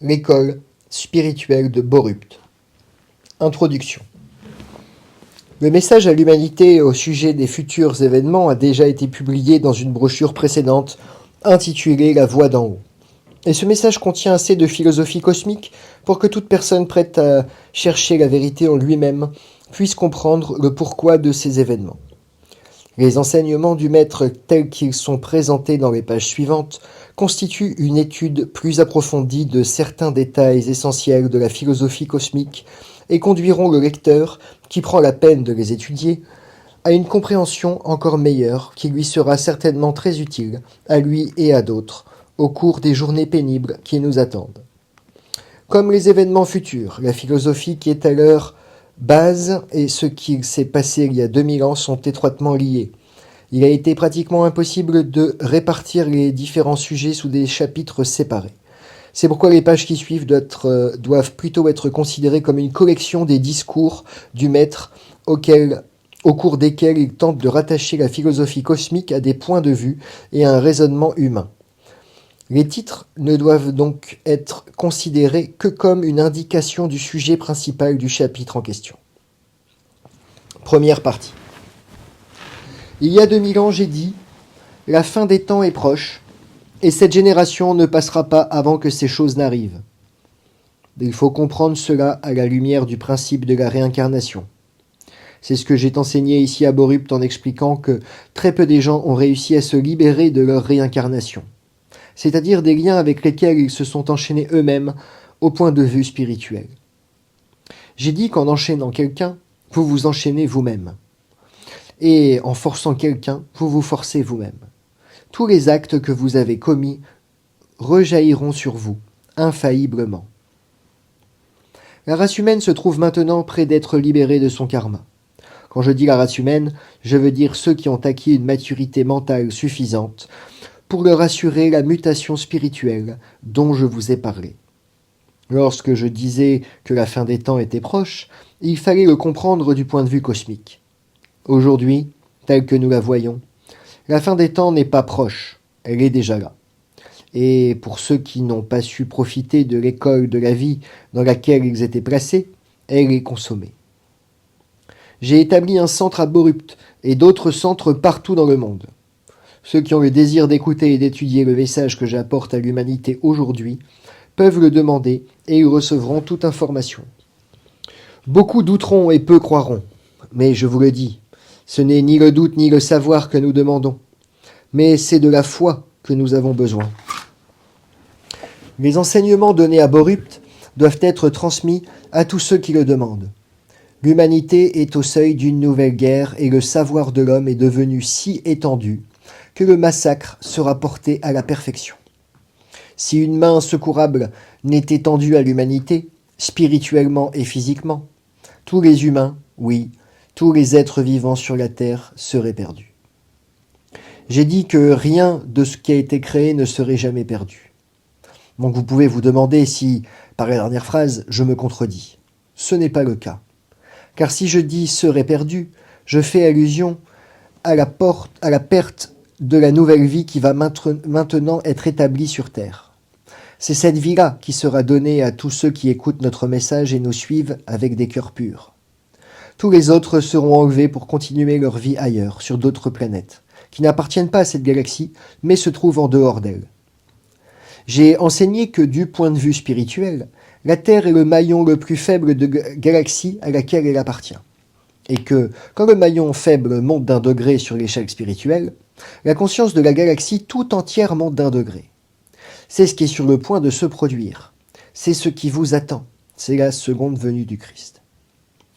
l'école spirituelle de Borupt. Introduction. Le message à l'humanité au sujet des futurs événements a déjà été publié dans une brochure précédente intitulée La Voix d'en haut. Et ce message contient assez de philosophie cosmique pour que toute personne prête à chercher la vérité en lui-même puisse comprendre le pourquoi de ces événements. Les enseignements du maître tels qu'ils sont présentés dans les pages suivantes constituent une étude plus approfondie de certains détails essentiels de la philosophie cosmique et conduiront le lecteur, qui prend la peine de les étudier, à une compréhension encore meilleure qui lui sera certainement très utile, à lui et à d'autres, au cours des journées pénibles qui nous attendent. Comme les événements futurs, la philosophie qui est à leur base et ce qui s'est passé il y a 2000 ans sont étroitement liés. Il a été pratiquement impossible de répartir les différents sujets sous des chapitres séparés. C'est pourquoi les pages qui suivent doivent plutôt être considérées comme une collection des discours du maître au cours desquels il tente de rattacher la philosophie cosmique à des points de vue et à un raisonnement humain. Les titres ne doivent donc être considérés que comme une indication du sujet principal du chapitre en question. Première partie. Il y a 2000 ans, j'ai dit, la fin des temps est proche, et cette génération ne passera pas avant que ces choses n'arrivent. Il faut comprendre cela à la lumière du principe de la réincarnation. C'est ce que j'ai enseigné ici à Borupt en expliquant que très peu des gens ont réussi à se libérer de leur réincarnation, c'est-à-dire des liens avec lesquels ils se sont enchaînés eux-mêmes au point de vue spirituel. J'ai dit qu'en enchaînant quelqu'un, vous vous enchaînez vous-même. Et en forçant quelqu'un, vous vous forcez vous-même. Tous les actes que vous avez commis rejailliront sur vous, infailliblement. La race humaine se trouve maintenant près d'être libérée de son karma. Quand je dis la race humaine, je veux dire ceux qui ont acquis une maturité mentale suffisante pour leur assurer la mutation spirituelle dont je vous ai parlé. Lorsque je disais que la fin des temps était proche, il fallait le comprendre du point de vue cosmique. Aujourd'hui, tel que nous la voyons, la fin des temps n'est pas proche, elle est déjà là. Et pour ceux qui n'ont pas su profiter de l'école de la vie dans laquelle ils étaient placés, elle est consommée. J'ai établi un centre à Borupt et d'autres centres partout dans le monde. Ceux qui ont le désir d'écouter et d'étudier le message que j'apporte à l'humanité aujourd'hui peuvent le demander et ils recevront toute information. Beaucoup douteront et peu croiront, mais je vous le dis, ce n'est ni le doute ni le savoir que nous demandons, mais c'est de la foi que nous avons besoin. Les enseignements donnés à Borupt doivent être transmis à tous ceux qui le demandent. L'humanité est au seuil d'une nouvelle guerre et le savoir de l'homme est devenu si étendu que le massacre sera porté à la perfection. Si une main secourable n'était tendue à l'humanité, spirituellement et physiquement, tous les humains, oui, tous les êtres vivants sur la terre seraient perdus. J'ai dit que rien de ce qui a été créé ne serait jamais perdu. Donc vous pouvez vous demander si, par la dernière phrase, je me contredis. Ce n'est pas le cas. Car si je dis « serait perdu », je fais allusion à la perte de la nouvelle vie qui va maintenant être établie sur terre. C'est cette vie-là qui sera donnée à tous ceux qui écoutent notre message et nous suivent avec des cœurs purs. Tous les autres seront enlevés pour continuer leur vie ailleurs, sur d'autres planètes, qui n'appartiennent pas à cette galaxie, mais se trouvent en dehors d'elle. J'ai enseigné que du point de vue spirituel, la Terre est le maillon le plus faible de galaxie à laquelle elle appartient. Et que, quand le maillon faible monte d'un degré sur l'échelle spirituelle, la conscience de la galaxie tout entière monte d'un degré. C'est ce qui est sur le point de se produire. C'est ce qui vous attend. C'est la seconde venue du Christ.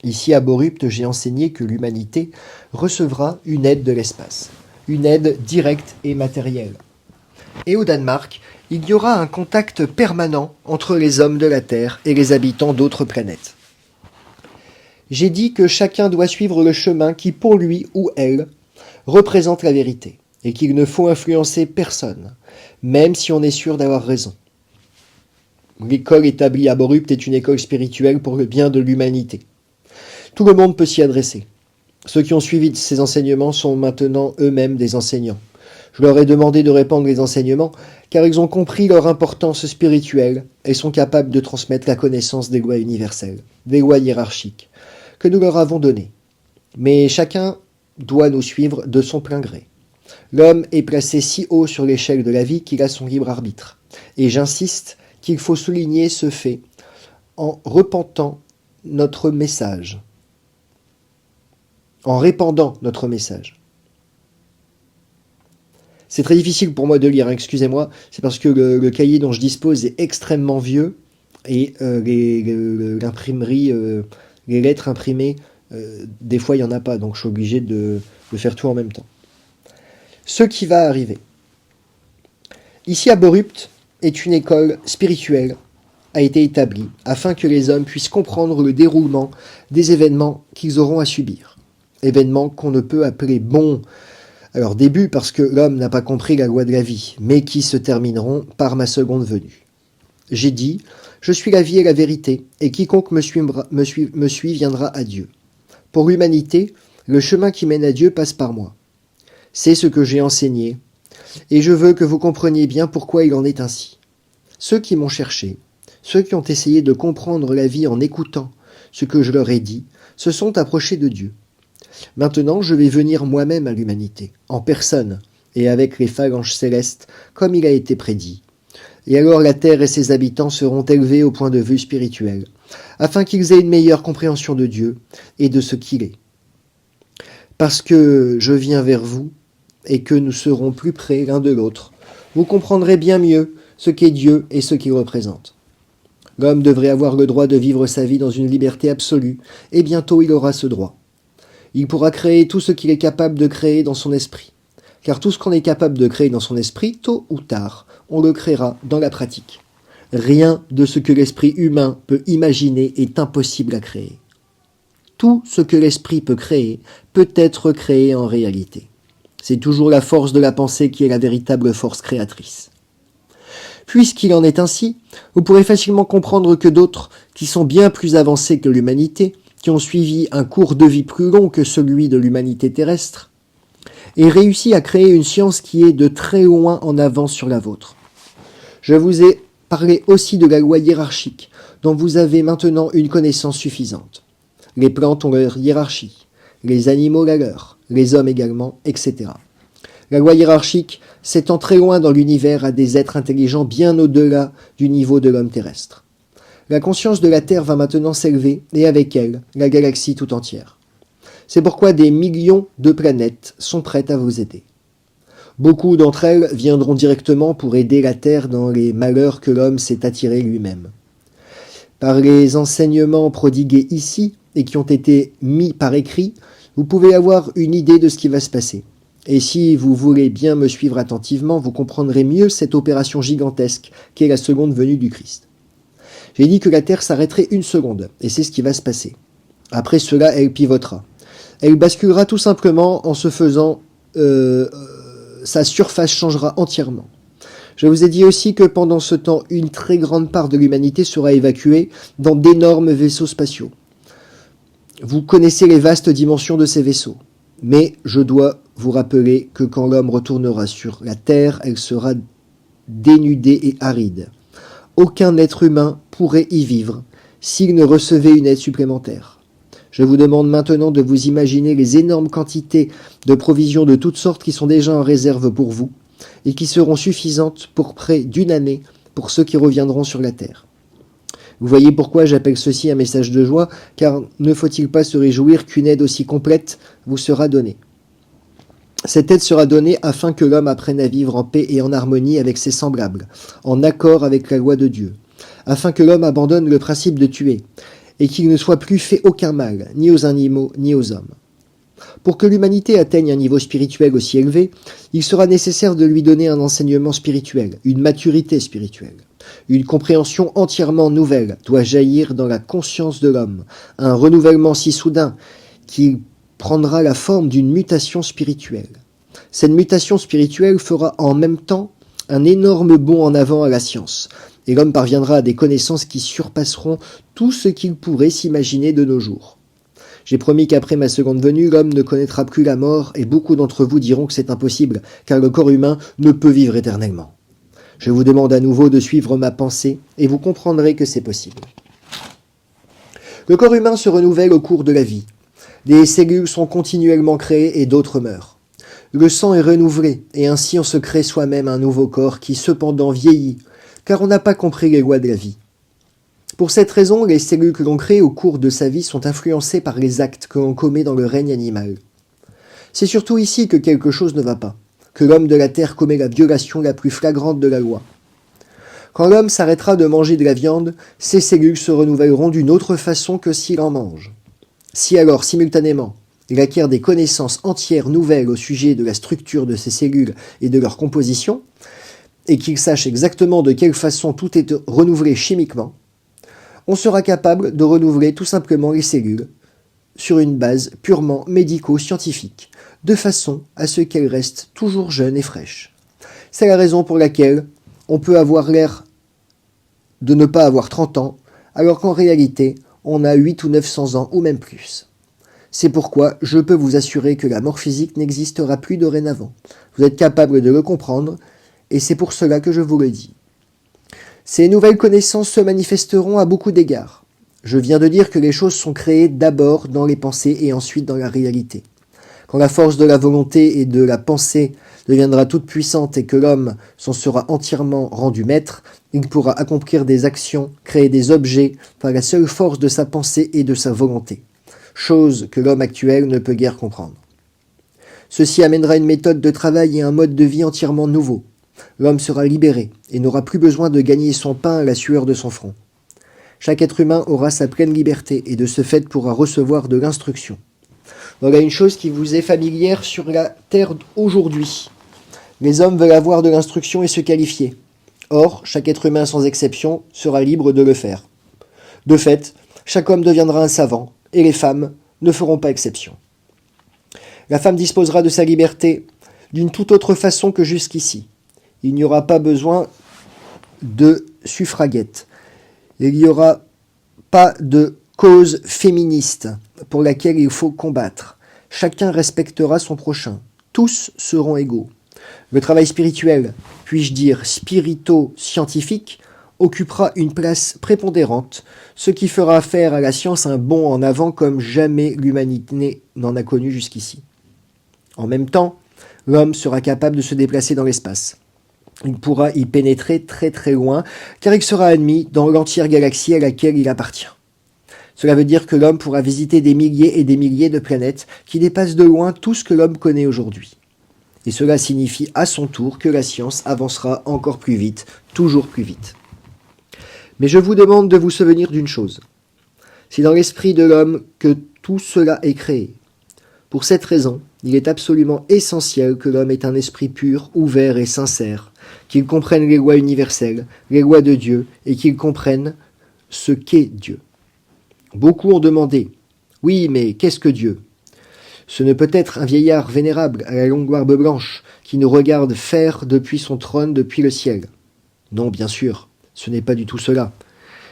Ici à Borupt, j'ai enseigné que l'humanité recevra une aide de l'espace, une aide directe et matérielle. Et au Danemark, il y aura un contact permanent entre les hommes de la Terre et les habitants d'autres planètes. J'ai dit que chacun doit suivre le chemin qui, pour lui ou elle, représente la vérité, et qu'il ne faut influencer personne, même si on est sûr d'avoir raison. L'école établie à Borupt est une école spirituelle pour le bien de l'humanité. Tout le monde peut s'y adresser. Ceux qui ont suivi ces enseignements sont maintenant eux-mêmes des enseignants. Je leur ai demandé de répandre les enseignements, car ils ont compris leur importance spirituelle et sont capables de transmettre la connaissance des lois universelles, des lois hiérarchiques, que nous leur avons données. Mais chacun doit nous suivre de son plein gré. L'homme est placé si haut sur l'échelle de la vie qu'il a son libre arbitre. Et j'insiste qu'il faut souligner ce fait en repentant notre message, en répandant notre message. C'est très difficile pour moi de lire, excusez-moi, c'est parce que le cahier dont je dispose est extrêmement vieux et l'imprimerie, les lettres imprimées, des fois il n'y en a pas, donc je suis obligé de faire tout en même temps. Ce qui va arriver. Ici à Borupt est une école spirituelle a été établie afin que les hommes puissent comprendre le déroulement des événements qu'ils auront à subir. Événements qu'on ne peut appeler bons à leur début parce que l'homme n'a pas compris la loi de la vie, mais qui se termineront par ma seconde venue. J'ai dit, je suis la vie et la vérité, et quiconque me suit viendra à Dieu. Pour l'humanité, le chemin qui mène à Dieu passe par moi. C'est ce que j'ai enseigné, et je veux que vous compreniez bien pourquoi il en est ainsi. Ceux qui m'ont cherché, ceux qui ont essayé de comprendre la vie en écoutant ce que je leur ai dit, se sont approchés de Dieu. Maintenant, je vais venir moi-même à l'humanité, en personne, et avec les phalanges célestes, comme il a été prédit. Et alors la terre et ses habitants seront élevés au point de vue spirituel, afin qu'ils aient une meilleure compréhension de Dieu et de ce qu'il est. Parce que je viens vers vous, et que nous serons plus près l'un de l'autre, vous comprendrez bien mieux ce qu'est Dieu et ce qu'il représente. L'homme devrait avoir le droit de vivre sa vie dans une liberté absolue, et bientôt il aura ce droit. Il pourra créer tout ce qu'il est capable de créer dans son esprit. Car tout ce qu'on est capable de créer dans son esprit, tôt ou tard, on le créera dans la pratique. Rien de ce que l'esprit humain peut imaginer est impossible à créer. Tout ce que l'esprit peut créer peut être créé en réalité. C'est toujours la force de la pensée qui est la véritable force créatrice. Puisqu'il en est ainsi, vous pourrez facilement comprendre que d'autres, qui sont bien plus avancés que l'humanité, qui ont suivi un cours de vie plus long que celui de l'humanité terrestre, aient réussi à créer une science qui est de très loin en avance sur la vôtre. Je vous ai parlé aussi de la loi hiérarchique, dont vous avez maintenant une connaissance suffisante. Les plantes ont leur hiérarchie, les animaux la leur, les hommes également, etc. La loi hiérarchique s'étend très loin dans l'univers à des êtres intelligents bien au-delà du niveau de l'homme terrestre. La conscience de la Terre va maintenant s'élever, et avec elle, la galaxie tout entière. C'est pourquoi des millions de planètes sont prêtes à vous aider. Beaucoup d'entre elles viendront directement pour aider la Terre dans les malheurs que l'homme s'est attiré lui-même. Par les enseignements prodigués ici, et qui ont été mis par écrit, vous pouvez avoir une idée de ce qui va se passer. Et si vous voulez bien me suivre attentivement, vous comprendrez mieux cette opération gigantesque qu'est la seconde venue du Christ. J'ai dit que la Terre s'arrêterait une seconde, et c'est ce qui va se passer. Après cela, elle pivotera. Elle basculera tout simplement en se faisant... sa surface changera entièrement. Je vous ai dit aussi que pendant ce temps, une très grande part de l'humanité sera évacuée dans d'énormes vaisseaux spatiaux. Vous connaissez les vastes dimensions de ces vaisseaux. Mais je dois vous rappeler que quand l'homme retournera sur la Terre, elle sera dénudée et aride. Aucun être humain pourrait y vivre s'il ne recevait une aide supplémentaire. Je vous demande maintenant de vous imaginer les énormes quantités de provisions de toutes sortes qui sont déjà en réserve pour vous et qui seront suffisantes pour près d'une année pour ceux qui reviendront sur la Terre. Vous voyez pourquoi j'appelle ceci un message de joie, car ne faut-il pas se réjouir qu'une aide aussi complète vous sera donnée. Cette aide sera donnée afin que l'homme apprenne à vivre en paix et en harmonie avec ses semblables, en accord avec la loi de Dieu, afin que l'homme abandonne le principe de tuer, et qu'il ne soit plus fait aucun mal, ni aux animaux, ni aux hommes. Pour que l'humanité atteigne un niveau spirituel aussi élevé, il sera nécessaire de lui donner un enseignement spirituel, une maturité spirituelle. Une compréhension entièrement nouvelle doit jaillir dans la conscience de l'homme, un renouvellement si soudain qu'il prendra la forme d'une mutation spirituelle. Cette mutation spirituelle fera en même temps un énorme bond en avant à la science, et l'homme parviendra à des connaissances qui surpasseront tout ce qu'il pourrait s'imaginer de nos jours. J'ai promis qu'après ma seconde venue, l'homme ne connaîtra plus la mort, et beaucoup d'entre vous diront que c'est impossible, car le corps humain ne peut vivre éternellement. Je vous demande à nouveau de suivre ma pensée, et vous comprendrez que c'est possible. Le corps humain se renouvelle au cours de la vie. Des cellules sont continuellement créées et d'autres meurent. Le sang est renouvelé, et ainsi on se crée soi-même un nouveau corps qui cependant vieillit, car on n'a pas compris les lois de la vie. Pour cette raison, les cellules que l'on crée au cours de sa vie sont influencées par les actes que l'on commet dans le règne animal. C'est surtout ici que quelque chose ne va pas, que l'homme de la terre commet la violation la plus flagrante de la loi. Quand l'homme s'arrêtera de manger de la viande, ses cellules se renouvelleront d'une autre façon que s'il en mange. Si alors, simultanément, il acquiert des connaissances entières nouvelles au sujet de la structure de ces cellules et de leur composition, et qu'il sache exactement de quelle façon tout est renouvelé chimiquement, on sera capable de renouveler tout simplement les cellules sur une base purement médico-scientifique, de façon à ce qu'elles restent toujours jeunes et fraîches. C'est la raison pour laquelle on peut avoir l'air de ne pas avoir 30 ans, alors qu'en réalité, on a 8 ou 900 ans ou même plus. C'est pourquoi je peux vous assurer que la mort physique n'existera plus dorénavant. Vous êtes capable de le comprendre, et c'est pour cela que je vous le dis. Ces nouvelles connaissances se manifesteront à beaucoup d'égards. Je viens de dire que les choses sont créées d'abord dans les pensées et ensuite dans la réalité. Quand la force de la volonté et de la pensée deviendra toute puissante et que l'homme s'en sera entièrement rendu maître, il pourra accomplir des actions, créer des objets par la seule force de sa pensée et de sa volonté, chose que l'homme actuel ne peut guère comprendre. Ceci amènera une méthode de travail et un mode de vie entièrement nouveau. L'homme sera libéré et n'aura plus besoin de gagner son pain à la sueur de son front. Chaque être humain aura sa pleine liberté et de ce fait pourra recevoir de l'instruction. Voilà une chose qui vous est familière sur la terre aujourd'hui. Les hommes veulent avoir de l'instruction et se qualifier. Or, chaque être humain sans exception sera libre de le faire. De fait, chaque homme deviendra un savant et les femmes ne feront pas exception. La femme disposera de sa liberté d'une toute autre façon que jusqu'ici. Il n'y aura pas besoin de suffragettes. Il n'y aura pas de cause féministe pour laquelle il faut combattre. Chacun respectera son prochain. Tous seront égaux. Le travail spirituel, puis-je dire spirito-scientifique, occupera une place prépondérante, ce qui fera faire à la science un bond en avant comme jamais l'humanité n'en a connu jusqu'ici. En même temps, l'homme sera capable de se déplacer dans l'espace. Il pourra y pénétrer très très loin, car il sera admis dans l'entière galaxie à laquelle il appartient. Cela veut dire que l'homme pourra visiter des milliers et des milliers de planètes qui dépassent de loin tout ce que l'homme connaît aujourd'hui. Et cela signifie à son tour que la science avancera encore plus vite, toujours plus vite. Mais je vous demande de vous souvenir d'une chose. C'est dans l'esprit de l'homme que tout cela est créé. Pour cette raison, il est absolument essentiel que l'homme ait un esprit pur, ouvert et sincère, qu'il comprenne les lois universelles, les lois de Dieu, et qu'il comprenne ce qu'est Dieu. Beaucoup ont demandé « Oui, mais qu'est-ce que Dieu ?» Ce ne peut être un vieillard vénérable à la longue barbe blanche qui nous regarde faire depuis son trône depuis le ciel. Non, bien sûr, ce n'est pas du tout cela.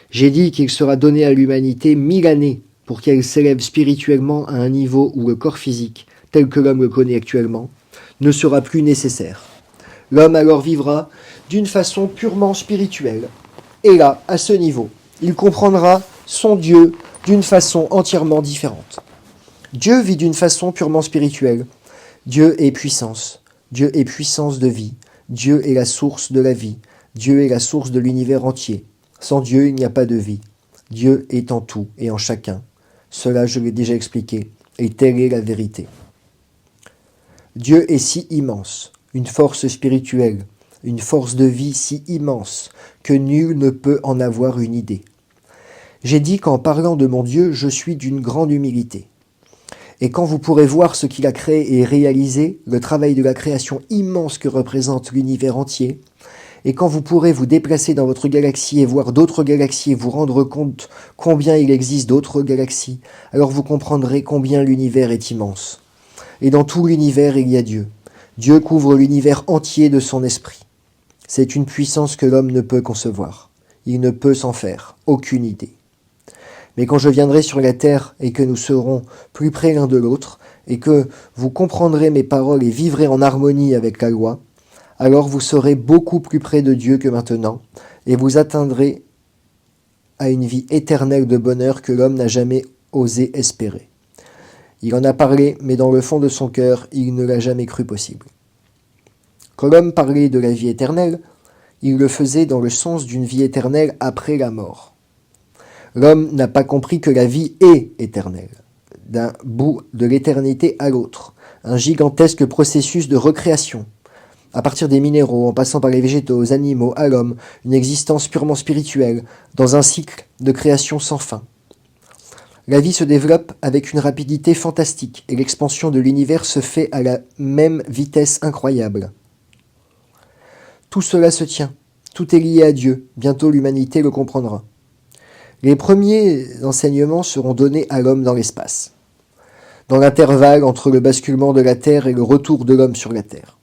J'ai dit qu'il sera donné à l'humanité 1000 années pour qu'elle s'élève spirituellement à un niveau où le corps physique, tel que l'homme le connaît actuellement, ne sera plus nécessaire. L'homme alors vivra d'une façon purement spirituelle. Et là, à ce niveau, il comprendra son Dieu d'une façon entièrement différente. Dieu vit d'une façon purement spirituelle. Dieu est puissance. Dieu est puissance de vie. Dieu est la source de la vie. Dieu est la source de l'univers entier. Sans Dieu, il n'y a pas de vie. Dieu est en tout et en chacun. Cela, je l'ai déjà expliqué, et telle est la vérité. Dieu est si immense, une force spirituelle, une force de vie si immense, que nul ne peut en avoir une idée. J'ai dit qu'en parlant de mon Dieu, je suis d'une grande humilité. Et quand vous pourrez voir ce qu'il a créé et réalisé, le travail de la création immense que représente l'univers entier, et quand vous pourrez vous déplacer dans votre galaxie et voir d'autres galaxies et vous rendre compte combien il existe d'autres galaxies, alors vous comprendrez combien l'univers est immense. Et dans tout l'univers, il y a Dieu. Dieu couvre l'univers entier de son esprit. C'est une puissance que l'homme ne peut concevoir. Il ne peut s'en faire aucune idée. Mais quand je viendrai sur la terre et que nous serons plus près l'un de l'autre, et que vous comprendrez mes paroles et vivrez en harmonie avec la loi, alors vous serez beaucoup plus près de Dieu que maintenant, et vous atteindrez à une vie éternelle de bonheur que l'homme n'a jamais osé espérer. Il en a parlé, mais dans le fond de son cœur, il ne l'a jamais cru possible. Quand l'homme parlait de la vie éternelle, il le faisait dans le sens d'une vie éternelle après la mort. L'homme n'a pas compris que la vie est éternelle, d'un bout de l'éternité à l'autre, un gigantesque processus de recréation. À partir des minéraux, en passant par les végétaux, aux animaux, à l'homme, une existence purement spirituelle, dans un cycle de création sans fin. La vie se développe avec une rapidité fantastique, et l'expansion de l'univers se fait à la même vitesse incroyable. Tout cela se tient, tout est lié à Dieu, bientôt l'humanité le comprendra. Les premiers enseignements seront donnés à l'homme dans l'espace, dans l'intervalle entre le basculement de la Terre et le retour de l'homme sur la Terre.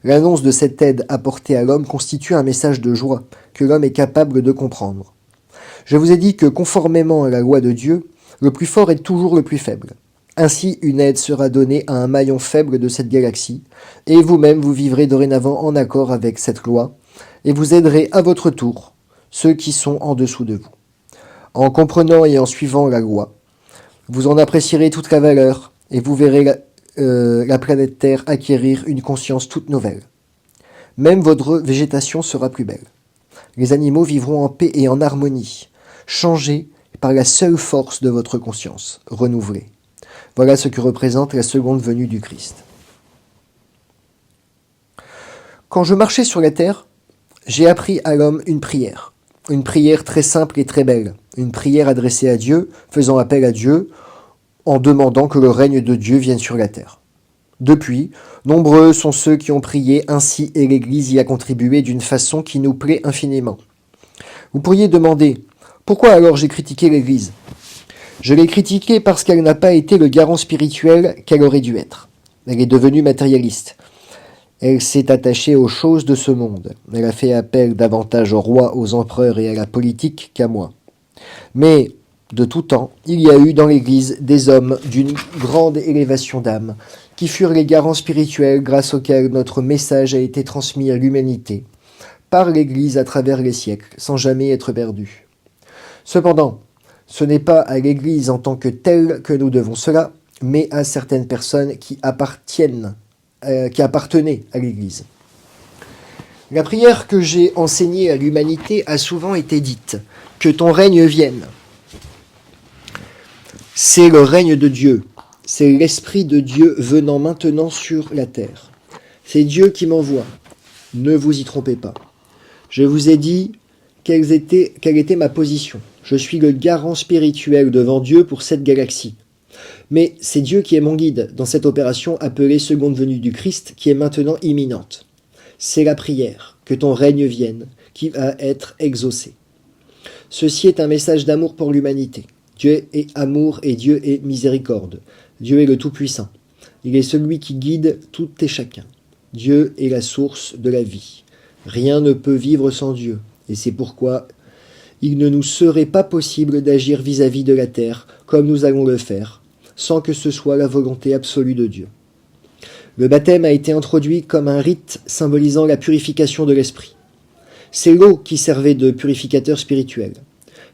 L'annonce de cette aide apportée à l'homme constitue un message de joie que l'homme est capable de comprendre. Je vous ai dit que, conformément à la loi de Dieu, le plus fort est toujours le plus faible. Ainsi, une aide sera donnée à un maillon faible de cette galaxie, et vous-même vous vivrez dorénavant en accord avec cette loi, et vous aiderez à votre tour ceux qui sont en dessous de vous. En comprenant et en suivant la loi, vous en apprécierez toute la valeur, et vous verrez la planète Terre acquérir une conscience toute nouvelle. Même votre végétation sera plus belle. Les animaux vivront en paix et en harmonie, changés par la seule force de votre conscience, renouvelée. Voilà ce que représente la seconde venue du Christ. Quand je marchais sur la terre, j'ai appris à l'homme une prière très simple et très belle, une prière adressée à Dieu, faisant appel à Dieu, en demandant que le règne de Dieu vienne sur la terre. Depuis, nombreux sont ceux qui ont prié ainsi et l'Église y a contribué d'une façon qui nous plaît infiniment. Vous pourriez demander, pourquoi alors j'ai critiqué l'Église ? Je l'ai critiquée parce qu'elle n'a pas été le garant spirituel qu'elle aurait dû être. Elle est devenue matérialiste. Elle s'est attachée aux choses de ce monde. Elle a fait appel davantage aux rois, aux empereurs et à la politique qu'à moi. Mais, de tout temps, il y a eu dans l'Église des hommes d'une grande élévation d'âme, qui furent les garants spirituels grâce auxquels notre message a été transmis à l'humanité, par l'Église à travers les siècles, sans jamais être perdu. Cependant, ce n'est pas à l'Église en tant que telle que nous devons cela, mais à certaines personnes qui appartenaient à l'Église. La prière que j'ai enseignée à l'humanité a souvent été dite « Que ton règne vienne ». C'est le règne de Dieu, c'est l'Esprit de Dieu venant maintenant sur la terre. C'est Dieu qui m'envoie, ne vous y trompez pas. Je vous ai dit quelle était ma position. Je suis le garant spirituel devant Dieu pour cette galaxie. Mais c'est Dieu qui est mon guide dans cette opération appelée seconde venue du Christ qui est maintenant imminente. C'est la prière, que ton règne vienne, qui va être exaucée. Ceci est un message d'amour pour l'humanité. Dieu est amour et Dieu est miséricorde. Dieu est le Tout-Puissant. Il est celui qui guide tout et chacun. Dieu est la source de la vie. Rien ne peut vivre sans Dieu, et c'est pourquoi il ne nous serait pas possible d'agir vis-à-vis de la terre comme nous allons le faire, sans que ce soit la volonté absolue de Dieu. Le baptême a été introduit comme un rite symbolisant la purification de l'esprit. C'est l'eau qui servait de purificateur spirituel.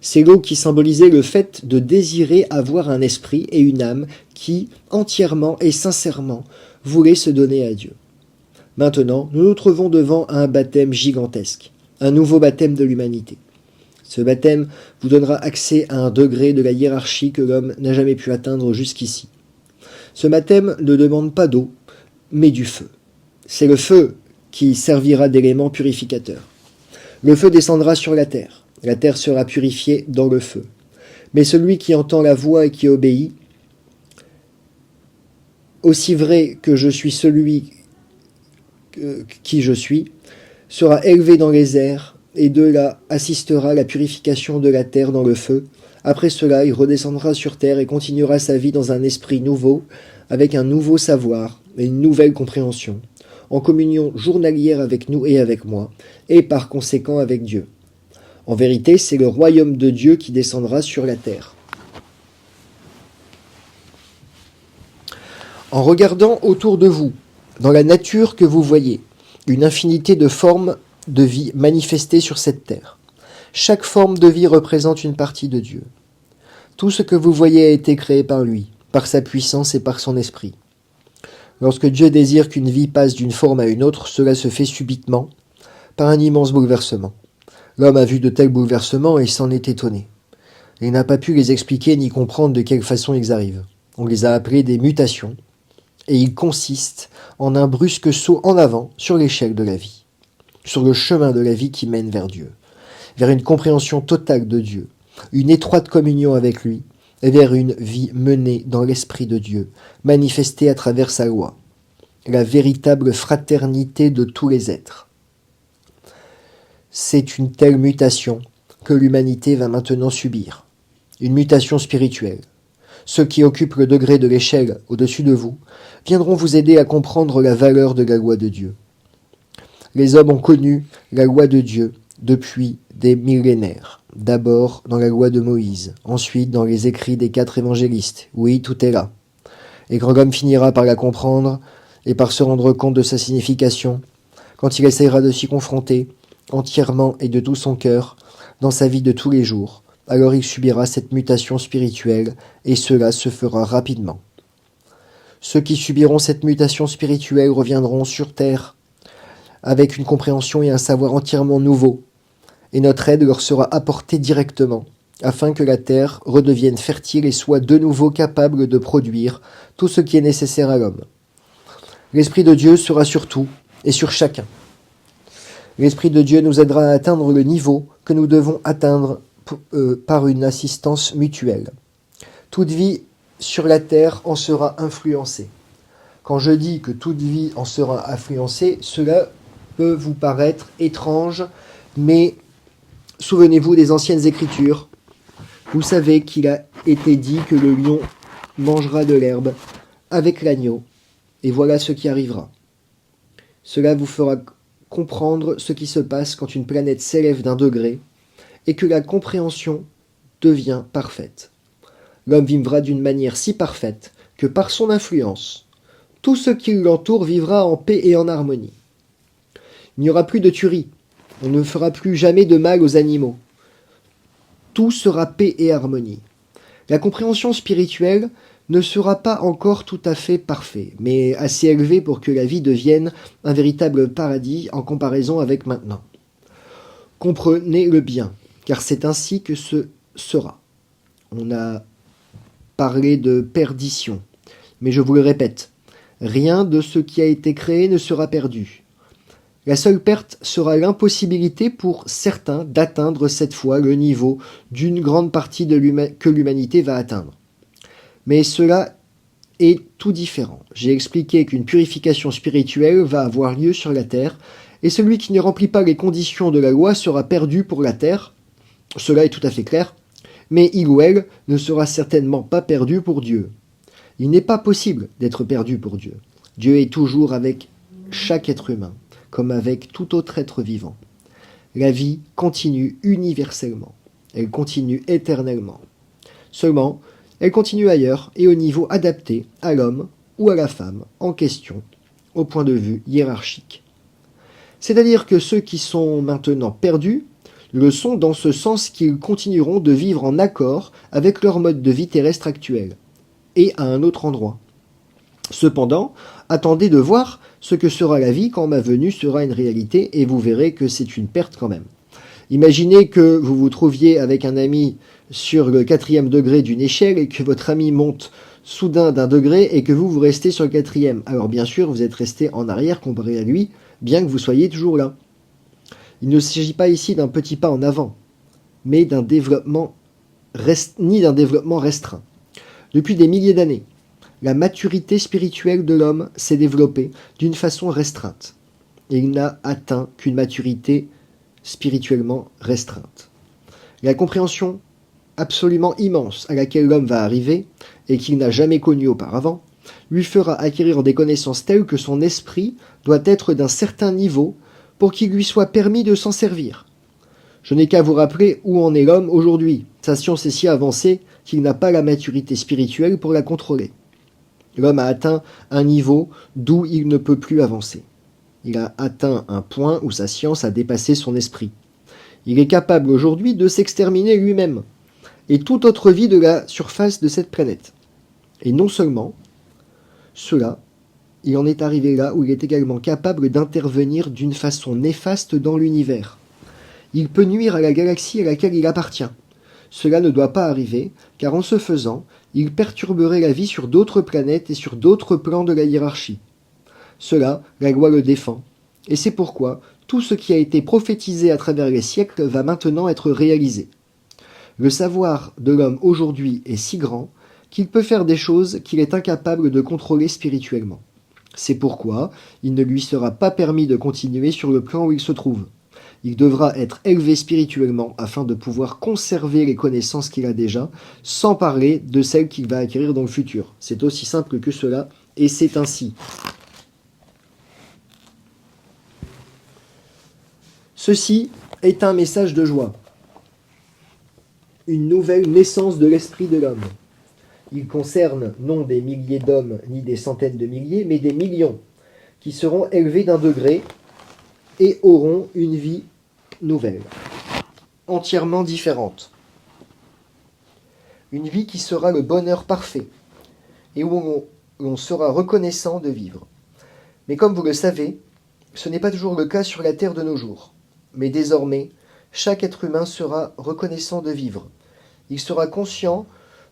C'est l'eau qui symbolisait le fait de désirer avoir un esprit et une âme qui, entièrement et sincèrement, voulaient se donner à Dieu. Maintenant, nous nous trouvons devant un baptême gigantesque, un nouveau baptême de l'humanité. Ce baptême vous donnera accès à un degré de la hiérarchie que l'homme n'a jamais pu atteindre jusqu'ici. Ce baptême ne demande pas d'eau, mais du feu. C'est le feu qui servira d'élément purificateur. Le feu descendra sur la terre. La terre sera purifiée dans le feu. Mais celui qui entend la voix et qui obéit, aussi vrai que je suis celui qui je suis, sera élevé dans les airs et de là assistera à la purification de la terre dans le feu. Après cela, il redescendra sur terre et continuera sa vie dans un esprit nouveau, avec un nouveau savoir et une nouvelle compréhension, en communion journalière avec nous et avec moi, et par conséquent avec Dieu. En vérité, c'est le royaume de Dieu qui descendra sur la terre. En regardant autour de vous, dans la nature que vous voyez, une infinité de formes de vie manifestées sur cette terre. Chaque forme de vie représente une partie de Dieu. Tout ce que vous voyez a été créé par lui, par sa puissance et par son esprit. Lorsque Dieu désire qu'une vie passe d'une forme à une autre, cela se fait subitement, par un immense bouleversement. L'homme a vu de tels bouleversements et s'en est étonné. Il n'a pas pu les expliquer ni comprendre de quelle façon ils arrivent. On les a appelés des mutations, et ils consistent en un brusque saut en avant sur l'échelle de la vie, sur le chemin de la vie qui mène vers Dieu, vers une compréhension totale de Dieu, une étroite communion avec lui, et vers une vie menée dans l'Esprit de Dieu, manifestée à travers sa loi, la véritable fraternité de tous les êtres. C'est une telle mutation que l'humanité va maintenant subir, une mutation spirituelle. Ceux qui occupent le degré de l'échelle au-dessus de vous viendront vous aider à comprendre la valeur de la loi de Dieu. Les hommes ont connu la loi de Dieu depuis des millénaires. D'abord dans la loi de Moïse, ensuite dans les écrits des 4 évangélistes. Oui, tout est là. Et quand l'homme finira par la comprendre et par se rendre compte de sa signification, quand il essaiera de s'y confronter entièrement et de tout son cœur dans sa vie de tous les jours, alors il subira cette mutation spirituelle et cela se fera rapidement. Ceux qui subiront cette mutation spirituelle reviendront sur terre avec une compréhension et un savoir entièrement nouveaux, et notre aide leur sera apportée directement, afin que la terre redevienne fertile et soit de nouveau capable de produire tout ce qui est nécessaire à l'homme. L'Esprit de Dieu sera sur tout et sur chacun. L'Esprit de Dieu nous aidera à atteindre le niveau que nous devons atteindre par une assistance mutuelle. Toute vie sur la terre en sera influencée. Quand je dis que toute vie en sera influencée, cela peut vous paraître étrange, mais souvenez-vous des anciennes écritures. Vous savez qu'il a été dit que le lion mangera de l'herbe avec l'agneau, et voilà ce qui arrivera. Cela vous fera comprendre ce qui se passe quand une planète s'élève d'1 degré, et que la compréhension devient parfaite. L'homme vivra d'une manière si parfaite que par son influence, tout ce qui l'entoure vivra en paix et en harmonie. Il n'y aura plus de tuerie, on ne fera plus jamais de mal aux animaux. Tout sera paix et harmonie. La compréhension spirituelle ne sera pas encore tout à fait parfaite, mais assez élevée pour que la vie devienne un véritable paradis en comparaison avec maintenant. Comprenez-le bien, car c'est ainsi que ce sera. On a parlé de perdition, mais je vous le répète, rien de ce qui a été créé ne sera perdu. La seule perte sera l'impossibilité pour certains d'atteindre cette fois le niveau d'une grande partie que l'humanité va atteindre. Mais cela est tout différent. J'ai expliqué qu'une purification spirituelle va avoir lieu sur la terre, et celui qui ne remplit pas les conditions de la loi sera perdu pour la terre. Cela est tout à fait clair, mais il ou elle ne sera certainement pas perdu pour Dieu. Il n'est pas possible d'être perdu pour Dieu. Dieu est toujours avec chaque être humain, comme avec tout autre être vivant. La vie continue universellement. Elle continue éternellement. Seulement, elle continue ailleurs et au niveau adapté à l'homme ou à la femme en question, au point de vue hiérarchique. C'est-à-dire que ceux qui sont maintenant perdus le sont dans ce sens qu'ils continueront de vivre en accord avec leur mode de vie terrestre actuel, et à un autre endroit. Cependant, attendez de voir ce que sera la vie quand ma venue sera une réalité, et vous verrez que c'est une perte quand même. Imaginez que vous vous trouviez avec un ami sur le 4e degré d'une échelle et que votre ami monte soudain d'1 degré et que vous restez sur le 4e. Alors bien sûr, vous êtes resté en arrière comparé à lui, bien que vous soyez toujours là. Il ne s'agit pas ici d'un petit pas en avant, mais d'un développement restreint. Depuis des milliers d'années, la maturité spirituelle de l'homme s'est développée d'une façon restreinte. Et il n'a atteint qu'une maturité spirituellement restreinte. La compréhension absolument immense à laquelle l'homme va arriver, et qu'il n'a jamais connue auparavant, lui fera acquérir des connaissances telles que son esprit doit être d'un certain niveau pour qu'il lui soit permis de s'en servir. Je n'ai qu'à vous rappeler où en est l'homme aujourd'hui. Sa science est si avancée qu'il n'a pas la maturité spirituelle pour la contrôler. L'homme a atteint un niveau d'où il ne peut plus avancer. Il a atteint un point où sa science a dépassé son esprit. Il est capable aujourd'hui de s'exterminer lui-même et toute autre vie de la surface de cette planète. Et non seulement cela, il en est arrivé là où il est également capable d'intervenir d'une façon néfaste dans l'univers. Il peut nuire à la galaxie à laquelle il appartient. Cela ne doit pas arriver, car en ce faisant, il perturberait la vie sur d'autres planètes et sur d'autres plans de la hiérarchie. Cela, la loi le défend, et c'est pourquoi tout ce qui a été prophétisé à travers les siècles va maintenant être réalisé. Le savoir de l'homme aujourd'hui est si grand qu'il peut faire des choses qu'il est incapable de contrôler spirituellement. C'est pourquoi il ne lui sera pas permis de continuer sur le plan où il se trouve. Il devra être élevé spirituellement afin de pouvoir conserver les connaissances qu'il a déjà, sans parler de celles qu'il va acquérir dans le futur. C'est aussi simple que cela, et c'est ainsi. Ceci est un message de joie. Une nouvelle naissance de l'esprit de l'homme. Il concerne non des milliers d'hommes ni des centaines de milliers, mais des millions, qui seront élevés d'un degré et auront une vie nouvelle, entièrement différente. Une vie qui sera le bonheur parfait, et où l'on sera reconnaissant de vivre. Mais comme vous le savez, ce n'est pas toujours le cas sur la Terre de nos jours. Mais désormais, chaque être humain sera reconnaissant de vivre. Il sera conscient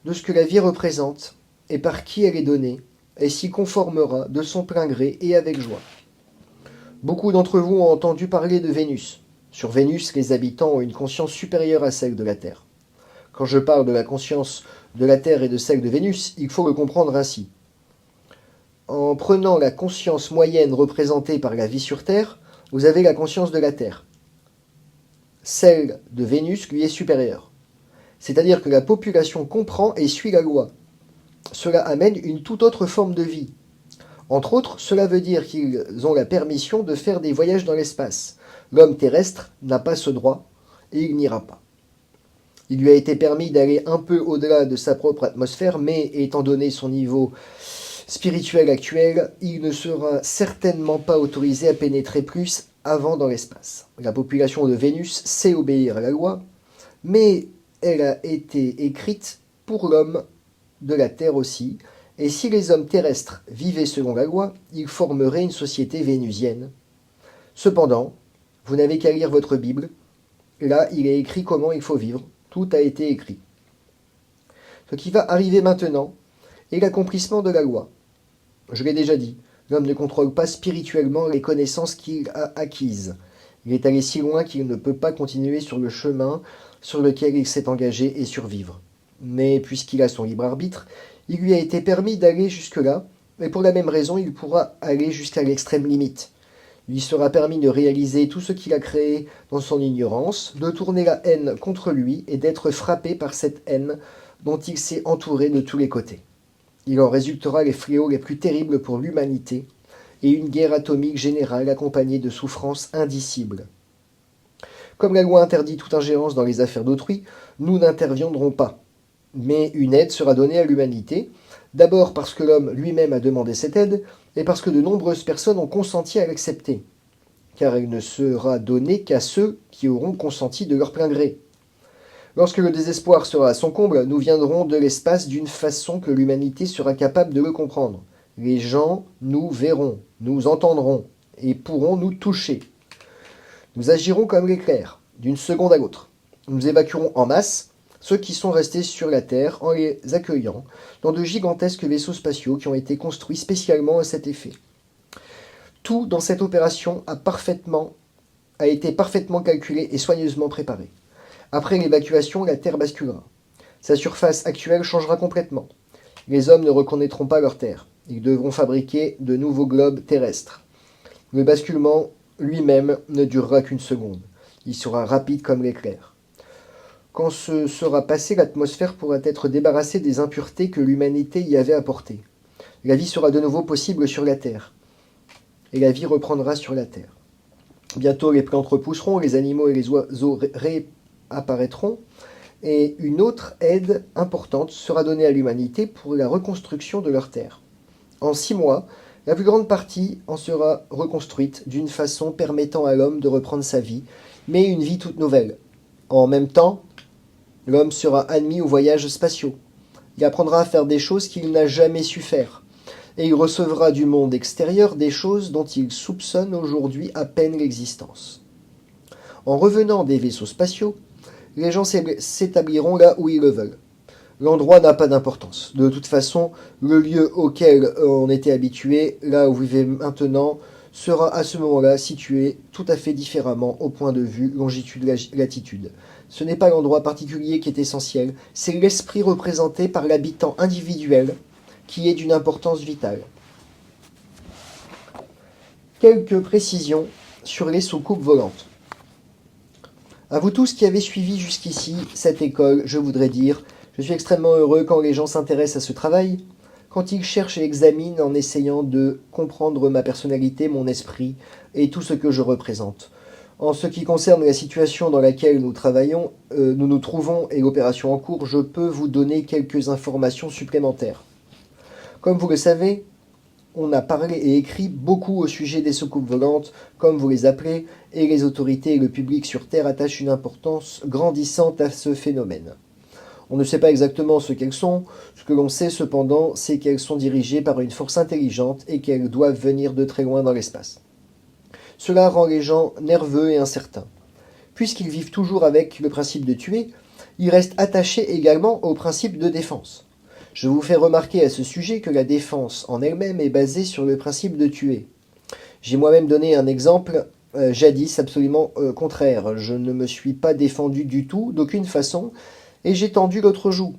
de ce que la vie représente et par qui elle est donnée, et s'y conformera de son plein gré et avec joie. Beaucoup d'entre vous ont entendu parler de Vénus. Sur Vénus, les habitants ont une conscience supérieure à celle de la Terre. Quand je parle de la conscience de la Terre et de celle de Vénus, il faut le comprendre ainsi. En prenant la conscience moyenne représentée par la vie sur Terre, vous avez la conscience de la Terre. Celle de Vénus lui est supérieure. C'est-à-dire que la population comprend et suit la loi. Cela amène une toute autre forme de vie. Entre autres, cela veut dire qu'ils ont la permission de faire des voyages dans l'espace. L'homme terrestre n'a pas ce droit et il n'ira pas. Il lui a été permis d'aller un peu au-delà de sa propre atmosphère, mais étant donné son niveau spirituel actuel, il ne sera certainement pas autorisé à pénétrer plus avant dans l'espace. La population de Vénus sait obéir à la loi, mais elle a été écrite pour l'homme de la Terre aussi, et si les hommes terrestres vivaient selon la loi, ils formeraient une société vénusienne. Cependant, vous n'avez qu'à lire votre Bible. Là, il est écrit comment il faut vivre. Tout a été écrit. Ce qui va arriver maintenant est l'accomplissement de la loi. Je l'ai déjà dit, l'homme ne contrôle pas spirituellement les connaissances qu'il a acquises. Il est allé si loin qu'il ne peut pas continuer sur le chemin sur lequel il s'est engagé et survivre. Mais puisqu'il a son libre arbitre, il lui a été permis d'aller jusque-là, et pour la même raison, il pourra aller jusqu'à l'extrême limite. Il lui sera permis de réaliser tout ce qu'il a créé dans son ignorance, de tourner la haine contre lui et d'être frappé par cette haine dont il s'est entouré de tous les côtés. Il en résultera les fléaux les plus terribles pour l'humanité et une guerre atomique générale accompagnée de souffrances indicibles. Comme la loi interdit toute ingérence dans les affaires d'autrui, nous n'interviendrons pas. Mais une aide sera donnée à l'humanité, d'abord parce que l'homme lui-même a demandé cette aide, et parce que de nombreuses personnes ont consenti à l'accepter, car elle ne sera donnée qu'à ceux qui auront consenti de leur plein gré. Lorsque le désespoir sera à son comble, nous viendrons de l'espace d'une façon que l'humanité sera capable de le comprendre. Les gens nous verront, nous entendront, et pourront nous toucher. Nous agirons comme l'éclair, d'une seconde à l'autre. Nous évacuerons en masse ceux qui sont restés sur la Terre en les accueillant dans de gigantesques vaisseaux spatiaux qui ont été construits spécialement à cet effet. Tout dans cette opération a été parfaitement calculé et soigneusement préparé. Après l'évacuation, la Terre basculera. Sa surface actuelle changera complètement. Les hommes ne reconnaîtront pas leur Terre. Ils devront fabriquer de nouveaux globes terrestres. Le basculement lui-même ne durera qu'une seconde. Il sera rapide comme l'éclair. Quand ce sera passé, l'atmosphère pourra être débarrassée des impuretés que l'humanité y avait apportées. La vie sera de nouveau possible sur la Terre. Et la vie reprendra sur la Terre. Bientôt, les plantes repousseront, les animaux et les oiseaux réapparaîtront, et une autre aide importante sera donnée à l'humanité pour la reconstruction de leur terre. En 6 mois, la plus grande partie en sera reconstruite d'une façon permettant à l'homme de reprendre sa vie, mais une vie toute nouvelle. En même temps, l'homme sera admis aux voyages spatiaux. Il apprendra à faire des choses qu'il n'a jamais su faire. Et il recevra du monde extérieur des choses dont il soupçonne aujourd'hui à peine l'existence. En revenant des vaisseaux spatiaux, les gens s'établiront là où ils le veulent. L'endroit n'a pas d'importance. De toute façon, le lieu auquel on était habitué, là où vous vivez maintenant, sera à ce moment-là situé tout à fait différemment au point de vue longitude-latitude. Ce n'est pas l'endroit particulier qui est essentiel, c'est l'esprit représenté par l'habitant individuel qui est d'une importance vitale. Quelques précisions sur les soucoupes volantes. À vous tous qui avez suivi jusqu'ici cette école, je voudrais dire, je suis extrêmement heureux quand les gens s'intéressent à ce travail, quand ils cherchent et examinent en essayant de comprendre ma personnalité, mon esprit et tout ce que je représente. En ce qui concerne la situation dans laquelle nous travaillons, nous nous trouvons et l'opération en cours, je peux vous donner quelques informations supplémentaires. Comme vous le savez, on a parlé et écrit beaucoup au sujet des soucoupes volantes, comme vous les appelez, et les autorités et le public sur Terre attachent une importance grandissante à ce phénomène. On ne sait pas exactement ce qu'elles sont, ce que l'on sait cependant, c'est qu'elles sont dirigées par une force intelligente et qu'elles doivent venir de très loin dans l'espace. Cela rend les gens nerveux et incertains. Puisqu'ils vivent toujours avec le principe de tuer, ils restent attachés également au principe de défense. Je vous fais remarquer à ce sujet que la défense en elle-même est basée sur le principe de tuer. J'ai moi-même donné un exemple jadis absolument contraire. Je ne me suis pas défendu du tout, d'aucune façon, et j'ai tendu l'autre joue.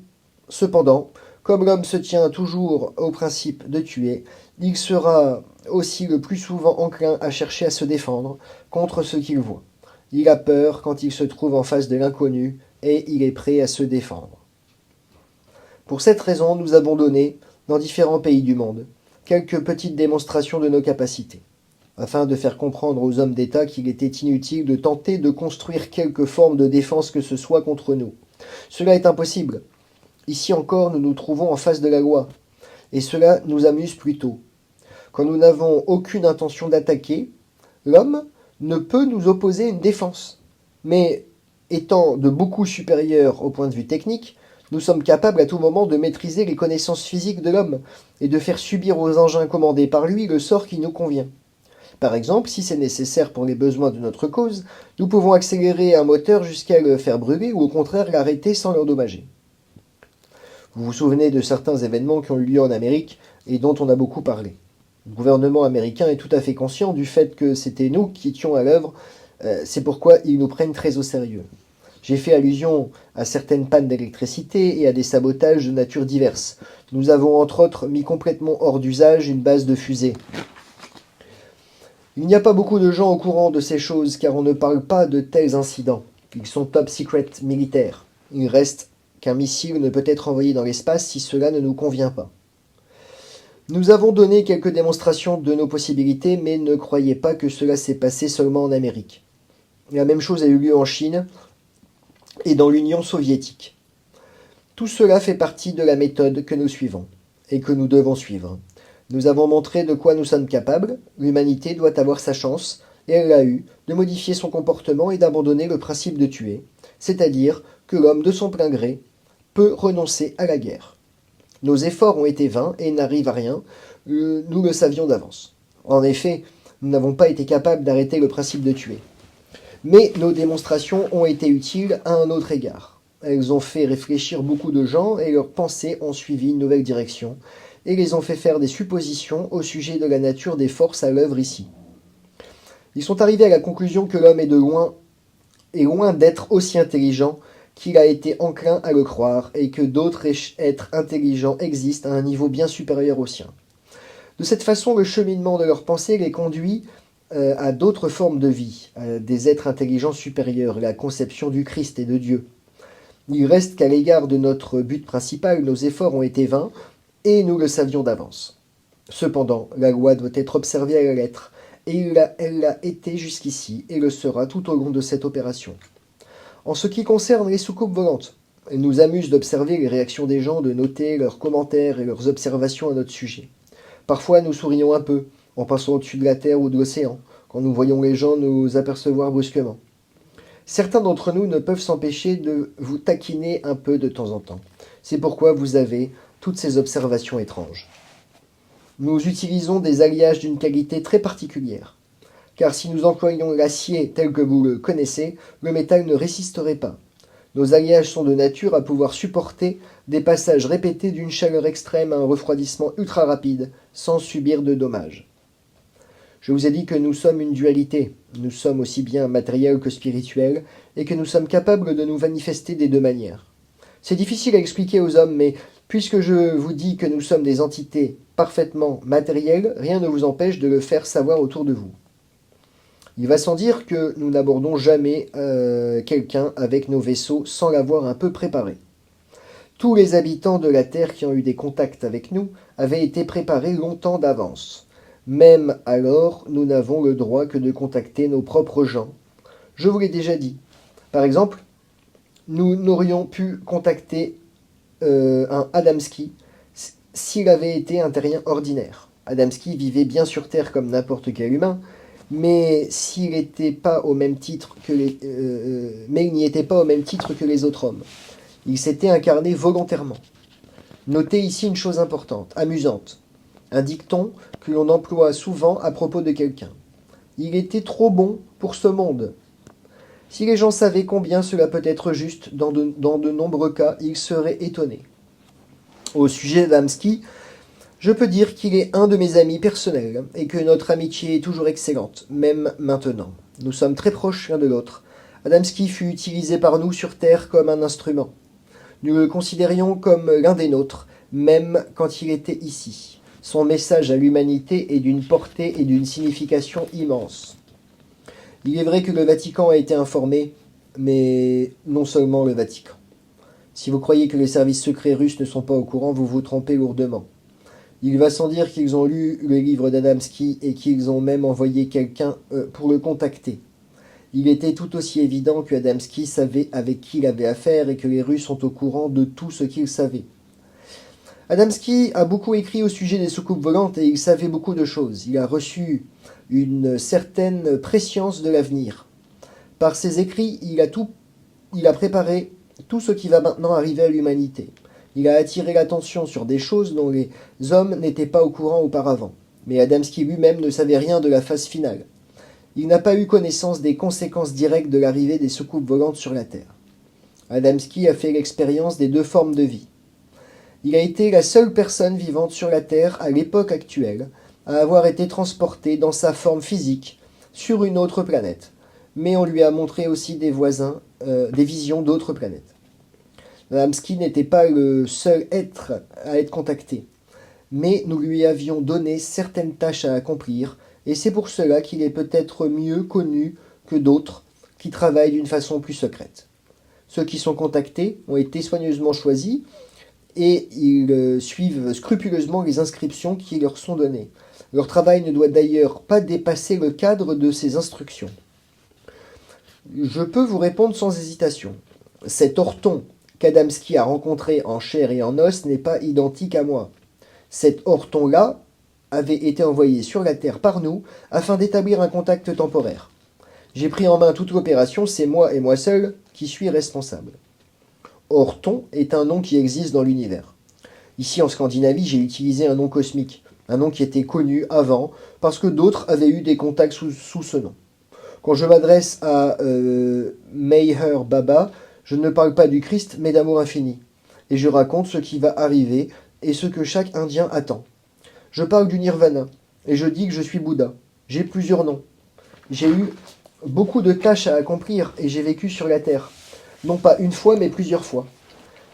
Cependant, comme l'homme se tient toujours au principe de tuer, il sera aussi le plus souvent enclin à chercher à se défendre contre ce qu'il voit. Il a peur quand il se trouve en face de l'inconnu, et il est prêt à se défendre. Pour cette raison, nous avons donné, dans différents pays du monde, quelques petites démonstrations de nos capacités, afin de faire comprendre aux hommes d'État qu'il était inutile de tenter de construire quelque forme de défense que ce soit contre nous. Cela est impossible. Ici encore, nous nous trouvons en face de la loi, et cela nous amuse plutôt. Quand nous n'avons aucune intention d'attaquer, l'homme ne peut nous opposer une défense. Mais, étant de beaucoup supérieur au point de vue technique, nous sommes capables à tout moment de maîtriser les connaissances physiques de l'homme et de faire subir aux engins commandés par lui le sort qui nous convient. Par exemple, si c'est nécessaire pour les besoins de notre cause, nous pouvons accélérer un moteur jusqu'à le faire brûler ou au contraire l'arrêter sans l'endommager. Vous vous souvenez de certains événements qui ont eu lieu en Amérique et dont on a beaucoup parlé. Le gouvernement américain est tout à fait conscient du fait que c'était nous qui étions à l'œuvre, c'est pourquoi ils nous prennent très au sérieux. J'ai fait allusion à certaines pannes d'électricité et à des sabotages de nature diverse. Nous avons entre autres mis complètement hors d'usage une base de fusées. Il n'y a pas beaucoup de gens au courant de ces choses car on ne parle pas de tels incidents. Ils sont top secret militaires. Il reste qu'un missile ne peut être envoyé dans l'espace si cela ne nous convient pas. Nous avons donné quelques démonstrations de nos possibilités, mais ne croyez pas que cela s'est passé seulement en Amérique. La même chose a eu lieu en Chine et dans l'Union soviétique. Tout cela fait partie de la méthode que nous suivons et que nous devons suivre. Nous avons montré de quoi nous sommes capables, l'humanité doit avoir sa chance, et elle l'a eu, de modifier son comportement et d'abandonner le principe de tuer, c'est-à-dire que l'homme de son plein gré peut renoncer à la guerre. Nos efforts ont été vains et n'arrivent à rien, nous le savions d'avance. En effet, nous n'avons pas été capables d'arrêter le principe de tuer. Mais nos démonstrations ont été utiles à un autre égard. Elles ont fait réfléchir beaucoup de gens et leurs pensées ont suivi une nouvelle direction et les ont fait faire des suppositions au sujet de la nature des forces à l'œuvre ici. Ils sont arrivés à la conclusion que l'homme est loin d'être aussi intelligent qu'il a été enclin à le croire et que d'autres êtres intelligents existent à un niveau bien supérieur au sien. De cette façon, le cheminement de leurs pensées les conduit à d'autres formes de vie, à des êtres intelligents supérieurs, la conception du Christ et de Dieu. Il reste qu'à l'égard de notre but principal, nos efforts ont été vains, et nous le savions d'avance. Cependant, la loi doit être observée à la lettre, et elle l'a été jusqu'ici, et le sera tout au long de cette opération. En ce qui concerne les soucoupes volantes, elles nous amusent d'observer les réactions des gens, de noter leurs commentaires et leurs observations à notre sujet. Parfois, nous sourions un peu, en passant au-dessus de la terre ou de l'océan, quand nous voyons les gens nous apercevoir brusquement. Certains d'entre nous ne peuvent s'empêcher de vous taquiner un peu de temps en temps. C'est pourquoi vous avez toutes ces observations étranges. Nous utilisons des alliages d'une qualité très particulière. Car si nous employions l'acier tel que vous le connaissez, le métal ne résisterait pas. Nos alliages sont de nature à pouvoir supporter des passages répétés d'une chaleur extrême à un refroidissement ultra rapide, sans subir de dommages. Je vous ai dit que nous sommes une dualité. Nous sommes aussi bien matériels que spirituels, et que nous sommes capables de nous manifester des deux manières. C'est difficile à expliquer aux hommes, mais puisque je vous dis que nous sommes des entités parfaitement matérielles, rien ne vous empêche de le faire savoir autour de vous. Il va sans dire que nous n'abordons jamais quelqu'un avec nos vaisseaux sans l'avoir un peu préparé. Tous les habitants de la Terre qui ont eu des contacts avec nous avaient été préparés longtemps d'avance. Même alors, nous n'avons le droit que de contacter nos propres gens. Je vous l'ai déjà dit. Par exemple, nous n'aurions pu contacter un Adamski s'il avait été un terrien ordinaire. Adamski vivait bien sur Terre comme n'importe quel humain, mais s'il n'était pas au même titre que mais il n'y était pas au même titre que les autres hommes. Il s'était incarné volontairement. Notez ici une chose importante, amusante, un dicton que l'on emploie souvent à propos de quelqu'un. Il était trop bon pour ce monde. Si les gens savaient combien cela peut être juste, dans de nombreux cas, ils seraient étonnés. Au sujet d'Adamski, je peux dire qu'il est un de mes amis personnels et que notre amitié est toujours excellente, même maintenant. Nous sommes très proches l'un de l'autre. Adamski fut utilisé par nous sur Terre comme un instrument. Nous le considérions comme l'un des nôtres, même quand il était ici. Son message à l'humanité est d'une portée et d'une signification immense. Il est vrai que le Vatican a été informé, mais non seulement le Vatican. Si vous croyez que les services secrets russes ne sont pas au courant, vous vous trompez lourdement. Il va sans dire qu'ils ont lu le livre d'Adamski et qu'ils ont même envoyé quelqu'un pour le contacter. Il était tout aussi évident que Adamski savait avec qui il avait affaire et que les Russes sont au courant de tout ce qu'ils savaient. Adamski a beaucoup écrit au sujet des soucoupes volantes et il savait beaucoup de choses. Il a reçu une certaine prescience de l'avenir. Par ses écrits, il a préparé tout ce qui va maintenant arriver à l'humanité. Il a attiré l'attention sur des choses dont les hommes n'étaient pas au courant auparavant. Mais Adamski lui-même ne savait rien de la phase finale. Il n'a pas eu connaissance des conséquences directes de l'arrivée des soucoupes volantes sur la Terre. Adamski a fait l'expérience des deux formes de vie. Il a été la seule personne vivante sur la Terre à l'époque actuelle à avoir été transporté dans sa forme physique sur une autre planète. Mais on lui a montré aussi des visions d'autres planètes. Adamski n'était pas le seul être à être contacté, mais nous lui avions donné certaines tâches à accomplir, et c'est pour cela qu'il est peut-être mieux connu que d'autres qui travaillent d'une façon plus secrète. Ceux qui sont contactés ont été soigneusement choisis, et ils suivent scrupuleusement les inscriptions qui leur sont données. Leur travail ne doit d'ailleurs pas dépasser le cadre de ces instructions. Je peux vous répondre sans hésitation. Cet Orton qu'Adamski a rencontré en chair et en os n'est pas identique à moi. Cet Orton-là avait été envoyé sur la Terre par nous afin d'établir un contact temporaire. J'ai pris en main toute l'opération, c'est moi et moi seul qui suis responsable. Orton est un nom qui existe dans l'univers. Ici en Scandinavie, j'ai utilisé un nom cosmique, un nom qui était connu avant parce que d'autres avaient eu des contacts sous ce nom. Quand je m'adresse à Meher Baba, je ne parle pas du Christ, mais d'amour infini. Et je raconte ce qui va arriver et ce que chaque Indien attend. Je parle du Nirvana, et je dis que je suis Bouddha. J'ai plusieurs noms. J'ai eu beaucoup de tâches à accomplir, et j'ai vécu sur la Terre. Non pas une fois, mais plusieurs fois.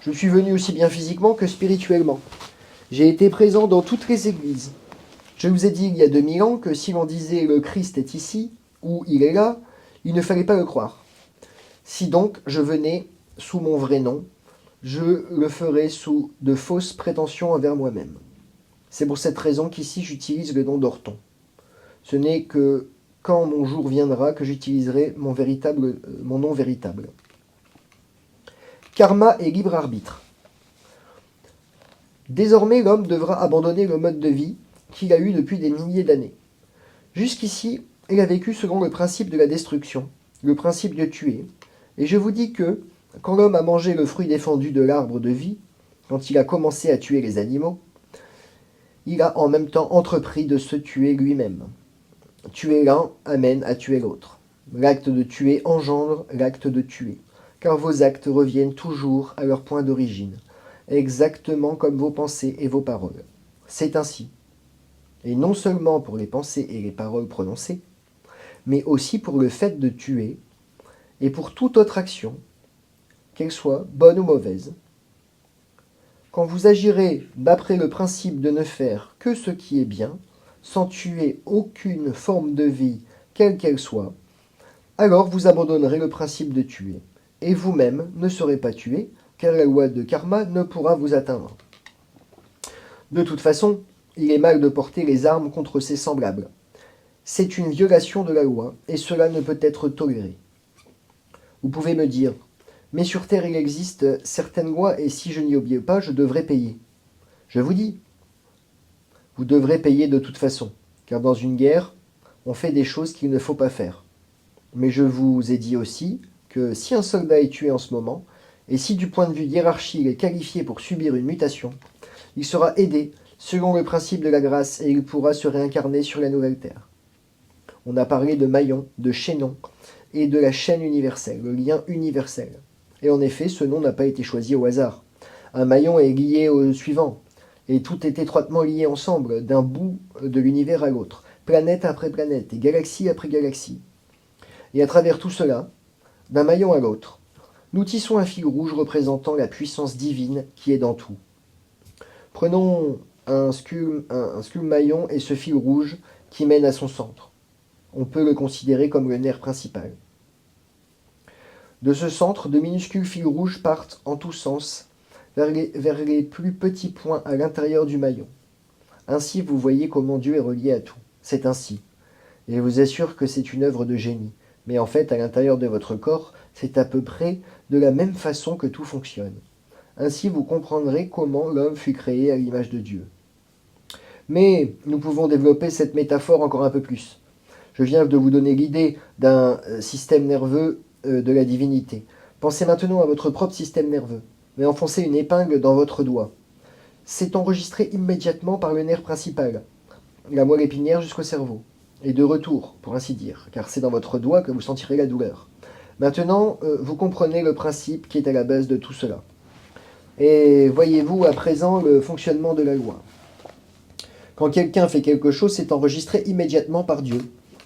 Je suis venu aussi bien physiquement que spirituellement. J'ai été présent dans toutes les églises. Je vous ai dit il y a 2000 ans que si l'on disait le Christ est ici, ou il est là, il ne fallait pas le croire. Si donc je venais sous mon vrai nom, je le ferais sous de fausses prétentions envers moi-même. C'est pour cette raison qu'ici j'utilise le nom d'Orton. Ce n'est que quand mon jour viendra que j'utiliserai mon nom véritable. Karma et libre arbitre. Désormais, l'homme devra abandonner le mode de vie qu'il a eu depuis des milliers d'années. Jusqu'ici, il a vécu selon le principe de la destruction, le principe de tuer, et je vous dis que, quand l'homme a mangé le fruit défendu de l'arbre de vie, quand il a commencé à tuer les animaux, il a en même temps entrepris de se tuer lui-même. Tuer l'un amène à tuer l'autre. L'acte de tuer engendre l'acte de tuer, car vos actes reviennent toujours à leur point d'origine, exactement comme vos pensées et vos paroles. C'est ainsi. Et non seulement pour les pensées et les paroles prononcées, mais aussi pour le fait de tuer, et pour toute autre action, qu'elle soit bonne ou mauvaise. Quand vous agirez d'après le principe de ne faire que ce qui est bien, sans tuer aucune forme de vie, quelle qu'elle soit, alors vous abandonnerez le principe de tuer, et vous-même ne serez pas tué, car la loi de karma ne pourra vous atteindre. De toute façon, il est mal de porter les armes contre ses semblables. C'est une violation de la loi, et cela ne peut être toléré. Vous pouvez me dire, mais sur Terre il existe certaines lois, et si je n'y obéis pas, je devrais payer. Je vous dis, vous devrez payer de toute façon, car dans une guerre, on fait des choses qu'il ne faut pas faire. Mais je vous ai dit aussi que si un soldat est tué en ce moment, et si du point de vue hiérarchie il est qualifié pour subir une mutation, il sera aidé selon le principe de la grâce et il pourra se réincarner sur la nouvelle Terre. On a parlé de maillon, de chaînon et de la chaîne universelle, le lien universel. Et en effet, ce nom n'a pas été choisi au hasard. Un maillon est lié au suivant, et tout est étroitement lié ensemble, d'un bout de l'univers à l'autre, planète après planète et galaxie après galaxie. Et à travers tout cela, d'un maillon à l'autre, nous tissons un fil rouge représentant la puissance divine qui est dans tout. Prenons un sculme maillon et ce fil rouge qui mène à son centre. On peut le considérer comme le nerf principal. De ce centre, de minuscules fils rouges partent en tous sens vers les plus petits points à l'intérieur du maillon. Ainsi, vous voyez comment Dieu est relié à tout. C'est ainsi. Et je vous assure que c'est une œuvre de génie. Mais en fait, à l'intérieur de votre corps, c'est à peu près de la même façon que tout fonctionne. Ainsi, vous comprendrez comment l'homme fut créé à l'image de Dieu. Mais nous pouvons développer cette métaphore encore un peu plus. Je viens de vous donner l'idée d'un système nerveux de la divinité. Pensez maintenant à votre propre système nerveux, mais enfoncez une épingle dans votre doigt. C'est enregistré immédiatement par le nerf principal, la moelle épinière jusqu'au cerveau, et de retour, pour ainsi dire, car c'est dans votre doigt que vous sentirez la douleur. Maintenant, vous comprenez le principe qui est à la base de tout cela. Et voyez-vous à présent le fonctionnement de la loi. Quand quelqu'un fait quelque chose, c'est enregistré immédiatement par Dieu.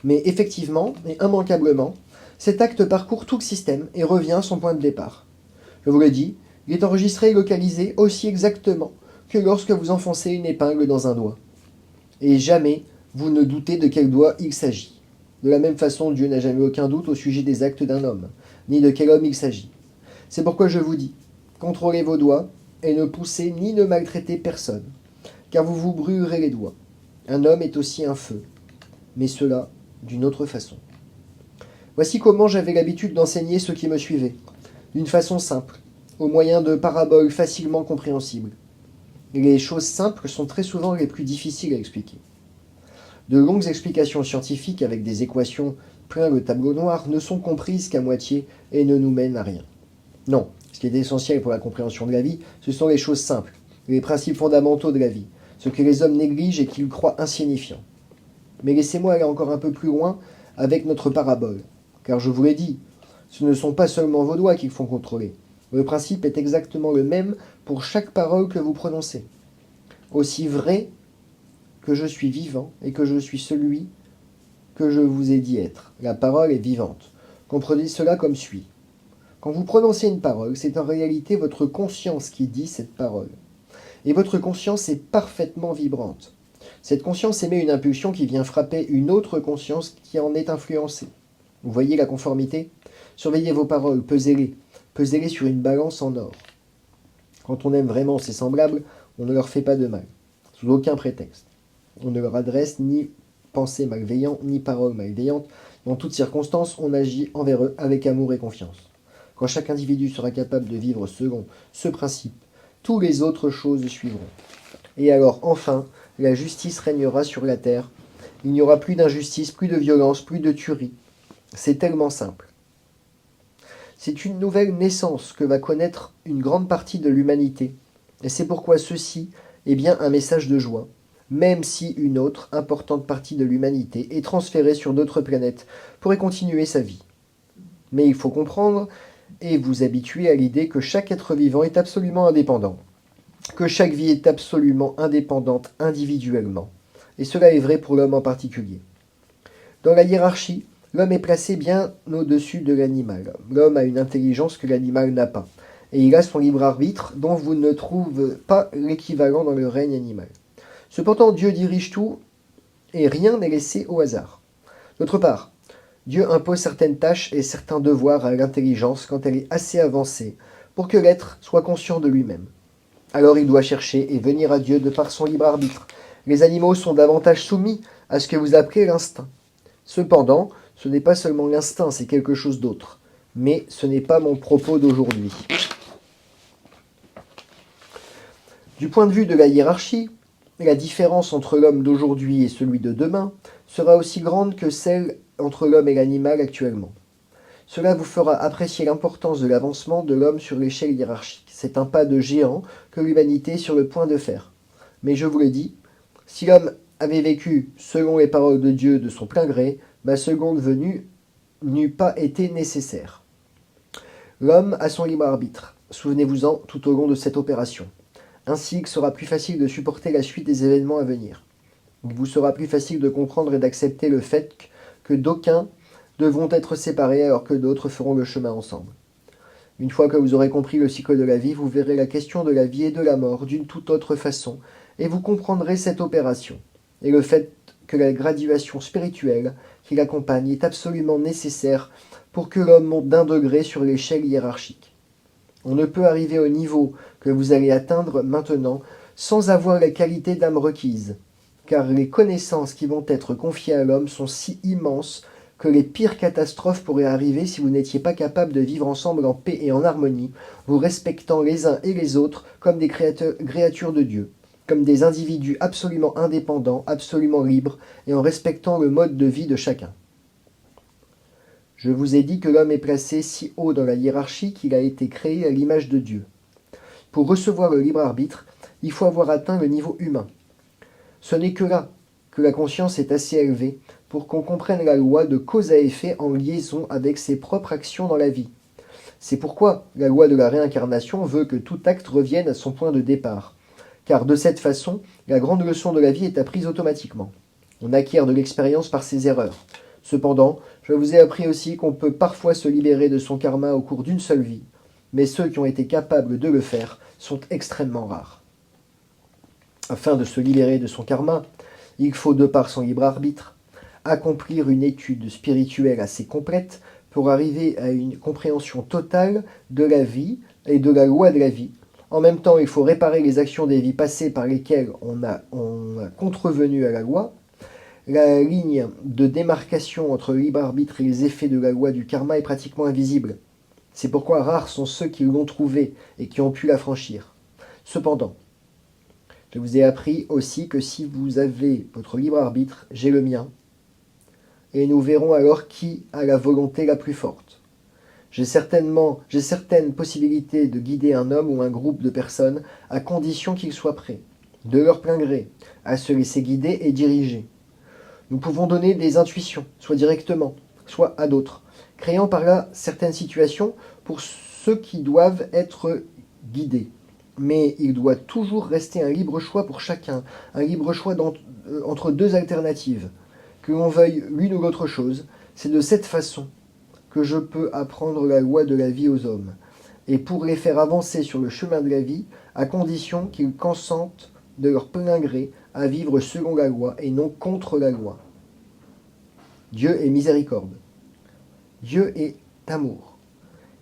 Mais effectivement et immanquablement, cet acte parcourt tout le système et revient à son point de départ. Je vous le dis, il est enregistré et localisé aussi exactement que lorsque vous enfoncez une épingle dans un doigt. Et jamais vous ne doutez de quel doigt il s'agit. De la même façon, Dieu n'a jamais aucun doute au sujet des actes d'un homme, ni de quel homme il s'agit. C'est pourquoi je vous dis, contrôlez vos doigts et ne poussez ni ne maltraitez personne, car vous vous brûlerez les doigts. Un homme est aussi un feu, mais cela d'une autre façon. Voici comment j'avais l'habitude d'enseigner ceux qui me suivaient, d'une façon simple, au moyen de paraboles facilement compréhensibles. Et les choses simples sont très souvent les plus difficiles à expliquer. De longues explications scientifiques avec des équations plein le tableau noir ne sont comprises qu'à moitié et ne nous mènent à rien. Non, ce qui est essentiel pour la compréhension de la vie, ce sont les choses simples, les principes fondamentaux de la vie, ce que les hommes négligent et qu'ils croient insignifiants. Mais laissez-moi aller encore un peu plus loin avec notre parabole, car je vous l'ai dit, ce ne sont pas seulement vos doigts qu'il faut contrôler. Le principe est exactement le même pour chaque parole que vous prononcez. Aussi vrai que je suis vivant et que je suis celui que je vous ai dit être. La parole est vivante. Comprenez cela comme suit. Quand vous prononcez une parole, c'est en réalité votre conscience qui dit cette parole. Et votre conscience est parfaitement vibrante. Cette conscience émet une impulsion qui vient frapper une autre conscience qui en est influencée. Vous voyez la conformité ? Surveillez vos paroles, pesez-les. Pesez-les sur une balance en or. Quand on aime vraiment ses semblables, on ne leur fait pas de mal, sous aucun prétexte. On ne leur adresse ni pensée malveillante, ni parole malveillante. Dans toutes circonstances, on agit envers eux avec amour et confiance. Quand chaque individu sera capable de vivre selon ce principe, toutes les autres choses suivront. Et alors, enfin, la justice régnera sur la terre. Il n'y aura plus d'injustice, plus de violence, plus de tuerie. C'est tellement simple. C'est une nouvelle naissance que va connaître une grande partie de l'humanité. Et c'est pourquoi ceci est bien un message de joie, même si une autre importante partie de l'humanité est transférée sur d'autres planètes pour y continuer sa vie. Mais il faut comprendre et vous habituer à l'idée que chaque être vivant est absolument indépendant, que chaque vie est absolument indépendante individuellement. Et cela est vrai pour l'homme en particulier. Dans la hiérarchie, l'homme est placé bien au-dessus de l'animal. L'homme a une intelligence que l'animal n'a pas. Et il a son libre arbitre dont vous ne trouvez pas l'équivalent dans le règne animal. Cependant, Dieu dirige tout et rien n'est laissé au hasard. D'autre part, Dieu impose certaines tâches et certains devoirs à l'intelligence quand elle est assez avancée pour que l'être soit conscient de lui-même. Alors il doit chercher et venir à Dieu de par son libre arbitre. Les animaux sont davantage soumis à ce que vous appelez l'instinct. Cependant, ce n'est pas seulement l'instinct, c'est quelque chose d'autre. Mais ce n'est pas mon propos d'aujourd'hui. Du point de vue de la hiérarchie, la différence entre l'homme d'aujourd'hui et celui de demain sera aussi grande que celle entre l'homme et l'animal actuellement. Cela vous fera apprécier l'importance de l'avancement de l'homme sur l'échelle hiérarchique. C'est un pas de géant que l'humanité est sur le point de faire. Mais je vous le dis, si l'homme avait vécu selon les paroles de Dieu de son plein gré, ma seconde venue n'eût pas été nécessaire. L'homme a son libre arbitre. Souvenez-vous-en tout au long de cette opération. Ainsi, il sera plus facile de supporter la suite des événements à venir. Il vous sera plus facile de comprendre et d'accepter le fait que d'aucuns devront être séparés alors que d'autres feront le chemin ensemble. Une fois que vous aurez compris le cycle de la vie, vous verrez la question de la vie et de la mort d'une toute autre façon, et vous comprendrez cette opération, et le fait que la graduation spirituelle qui l'accompagne est absolument nécessaire pour que l'homme monte d'un degré sur l'échelle hiérarchique. On ne peut arriver au niveau que vous allez atteindre maintenant sans avoir les qualités d'âme requises, car les connaissances qui vont être confiées à l'homme sont si immenses que les pires catastrophes pourraient arriver si vous n'étiez pas capable de vivre ensemble en paix et en harmonie, vous respectant les uns et les autres comme des créatures de Dieu, comme des individus absolument indépendants, absolument libres, et en respectant le mode de vie de chacun. Je vous ai dit que l'homme est placé si haut dans la hiérarchie qu'il a été créé à l'image de Dieu. Pour recevoir le libre arbitre, il faut avoir atteint le niveau humain. Ce n'est que là que la conscience est assez élevée pour qu'on comprenne la loi de cause à effet en liaison avec ses propres actions dans la vie. C'est pourquoi la loi de la réincarnation veut que tout acte revienne à son point de départ. Car de cette façon, la grande leçon de la vie est apprise automatiquement. On acquiert de l'expérience par ses erreurs. Cependant, je vous ai appris aussi qu'on peut parfois se libérer de son karma au cours d'une seule vie, mais ceux qui ont été capables de le faire sont extrêmement rares. Afin de se libérer de son karma, il faut, de par son libre arbitre, accomplir une étude spirituelle assez complète pour arriver à une compréhension totale de la vie et de la loi de la vie. En même temps, il faut réparer les actions des vies passées par lesquelles on a contrevenu à la loi. La ligne de démarcation entre le libre arbitre et les effets de la loi du karma est pratiquement invisible. C'est pourquoi rares sont ceux qui l'ont trouvée et qui ont pu la franchir. Cependant, je vous ai appris aussi que si vous avez votre libre arbitre, j'ai le mien, et nous verrons alors qui a la volonté la plus forte. J'ai certaines possibilités de guider un homme ou un groupe de personnes à condition qu'ils soient prêts, de leur plein gré, à se laisser guider et diriger. Nous pouvons donner des intuitions, soit directement, soit à d'autres, créant par là certaines situations pour ceux qui doivent être guidés. Mais il doit toujours rester un libre choix pour chacun, un libre choix entre deux alternatives. Que l'on veuille l'une ou l'autre chose, c'est de cette façon que je peux apprendre la loi de la vie aux hommes, et pour les faire avancer sur le chemin de la vie, à condition qu'ils consentent de leur plein gré à vivre selon la loi et non contre la loi. Dieu est miséricorde. Dieu est amour.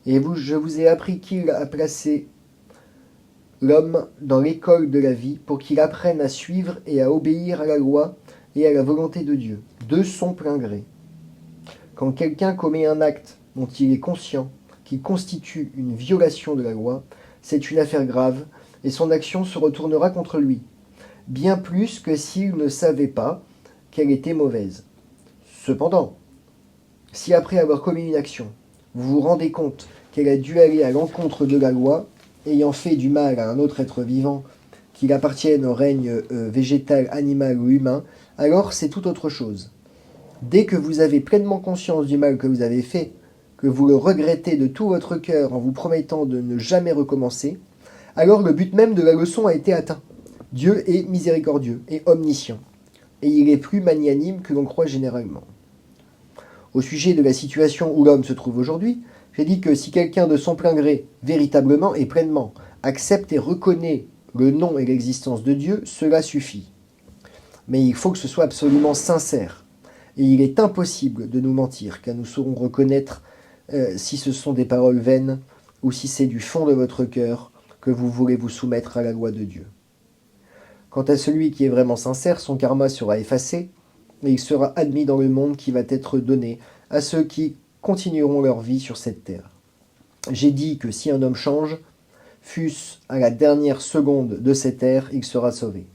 Et je vous ai appris qu'il a placé l'homme dans l'école de la vie pour qu'il apprenne à suivre et à obéir à la loi et à la volonté de Dieu, de son plein gré. Quand quelqu'un commet un acte dont il est conscient qui constitue une violation de la loi, c'est une affaire grave et son action se retournera contre lui. bien plus que s'il ne savait pas qu'elle était mauvaise. Cependant, si après avoir commis une action, vous vous rendez compte qu'elle a dû aller à l'encontre de la loi, ayant fait du mal à un autre être vivant, qu'il appartienne au règne végétal, animal ou humain, alors c'est tout autre chose. Dès que vous avez pleinement conscience du mal que vous avez fait, que vous le regrettez de tout votre cœur en vous promettant de ne jamais recommencer, alors le but même de la leçon a été atteint. Dieu est miséricordieux et omniscient, et il est plus magnanime que l'on croit généralement. Au sujet de la situation où l'homme se trouve aujourd'hui, j'ai dit que si quelqu'un de son plein gré, véritablement et pleinement, accepte et reconnaît le nom et l'existence de Dieu, cela suffit. Mais il faut que ce soit absolument sincère. Et il est impossible de nous mentir, car nous saurons reconnaître si ce sont des paroles vaines ou si c'est du fond de votre cœur que vous voulez vous soumettre à la loi de Dieu. Quant à celui qui est vraiment sincère, son karma sera effacé et il sera admis dans le monde qui va être donné à ceux qui continueront leur vie sur cette terre. J'ai dit que si un homme change, fût-ce à la dernière seconde de cette ère, il sera sauvé.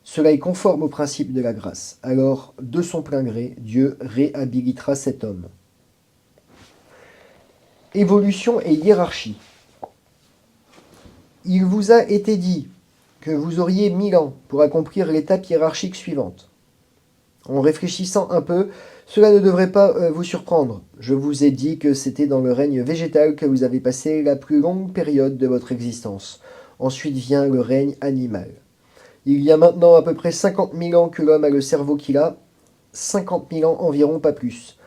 Cela est conforme au principe de la grâce. Alors, de son plein gré, Dieu réhabilitera cet homme. Évolution et hiérarchie. Il vous a été dit que vous auriez 1000 ans pour accomplir l'étape hiérarchique suivante. En réfléchissant un peu, cela ne devrait pas vous surprendre. Je vous ai dit que c'était dans le règne végétal que vous avez passé la plus longue période de votre existence. Ensuite vient le règne animal. Il y a maintenant à peu près 50 000 ans que l'homme a le cerveau qu'il a. 50 000 ans environ, pas plus.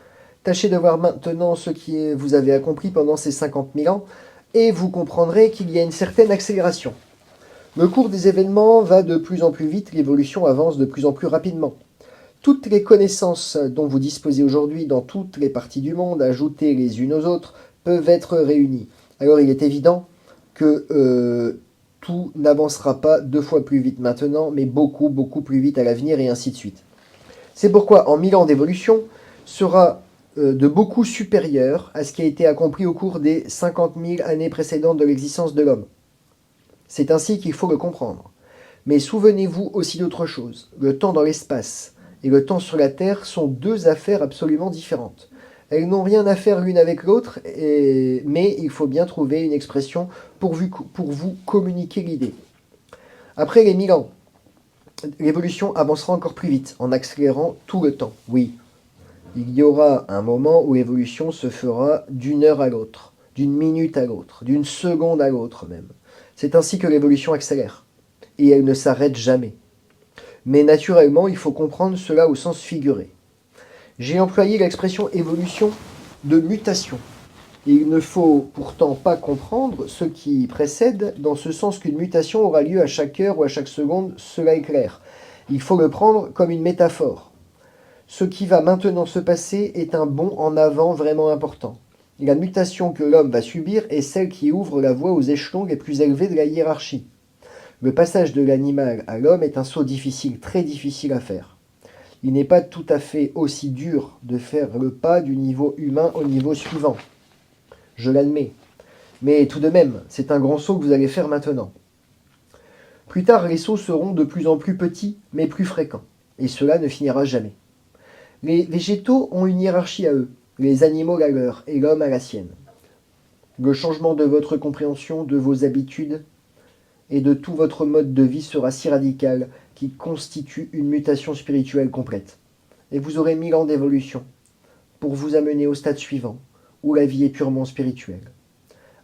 Tâchez de voir maintenant ce que vous avez accompli pendant ces 50 000 ans et vous comprendrez qu'il y a une certaine accélération. Le cours des événements va de plus en plus vite, l'évolution avance de plus en plus rapidement. Toutes les connaissances dont vous disposez aujourd'hui dans toutes les parties du monde, ajoutées les unes aux autres, peuvent être réunies. Alors il est évident que tout n'avancera pas 2 fois plus vite maintenant, mais beaucoup, beaucoup plus vite à l'avenir et ainsi de suite. C'est pourquoi en 1000 ans d'évolution sera de beaucoup supérieur à ce qui a été accompli au cours des 50 000 années précédentes de l'existence de l'homme. C'est ainsi qu'il faut le comprendre. Mais souvenez-vous aussi d'autre chose. Le temps dans l'espace et le temps sur la Terre sont 2 affaires absolument différentes. Elles n'ont rien à faire l'une avec l'autre, mais il faut bien trouver une expression pour vous communiquer l'idée. Après les 1000 ans, l'évolution avancera encore plus vite, en accélérant tout le temps. Oui, il y aura un moment où l'évolution se fera d'une heure à l'autre, d'une minute à l'autre, d'une seconde à l'autre même. C'est ainsi que l'évolution accélère, et elle ne s'arrête jamais. Mais naturellement, il faut comprendre cela au sens figuré. J'ai employé l'expression évolution de mutation. Et il ne faut pourtant pas comprendre ce qui précède dans ce sens qu'une mutation aura lieu à chaque heure ou à chaque seconde, cela est clair. Il faut le prendre comme une métaphore. Ce qui va maintenant se passer est un bond en avant vraiment important. Et la mutation que l'homme va subir est celle qui ouvre la voie aux échelons les plus élevés de la hiérarchie. Le passage de l'animal à l'homme est un saut difficile, très difficile à faire. Il n'est pas tout à fait aussi dur de faire le pas du niveau humain au niveau suivant. Je l'admets. Mais tout de même, c'est un grand saut que vous allez faire maintenant. Plus tard, les sauts seront de plus en plus petits, mais plus fréquents. Et cela ne finira jamais. Les végétaux ont une hiérarchie à eux, les animaux la leur et l'homme à la sienne. Le changement de votre compréhension, de vos habitudes et de tout votre mode de vie sera si radical qu'il constitue une mutation spirituelle complète. Et vous aurez 1000 ans d'évolution pour vous amener au stade suivant, où la vie est purement spirituelle.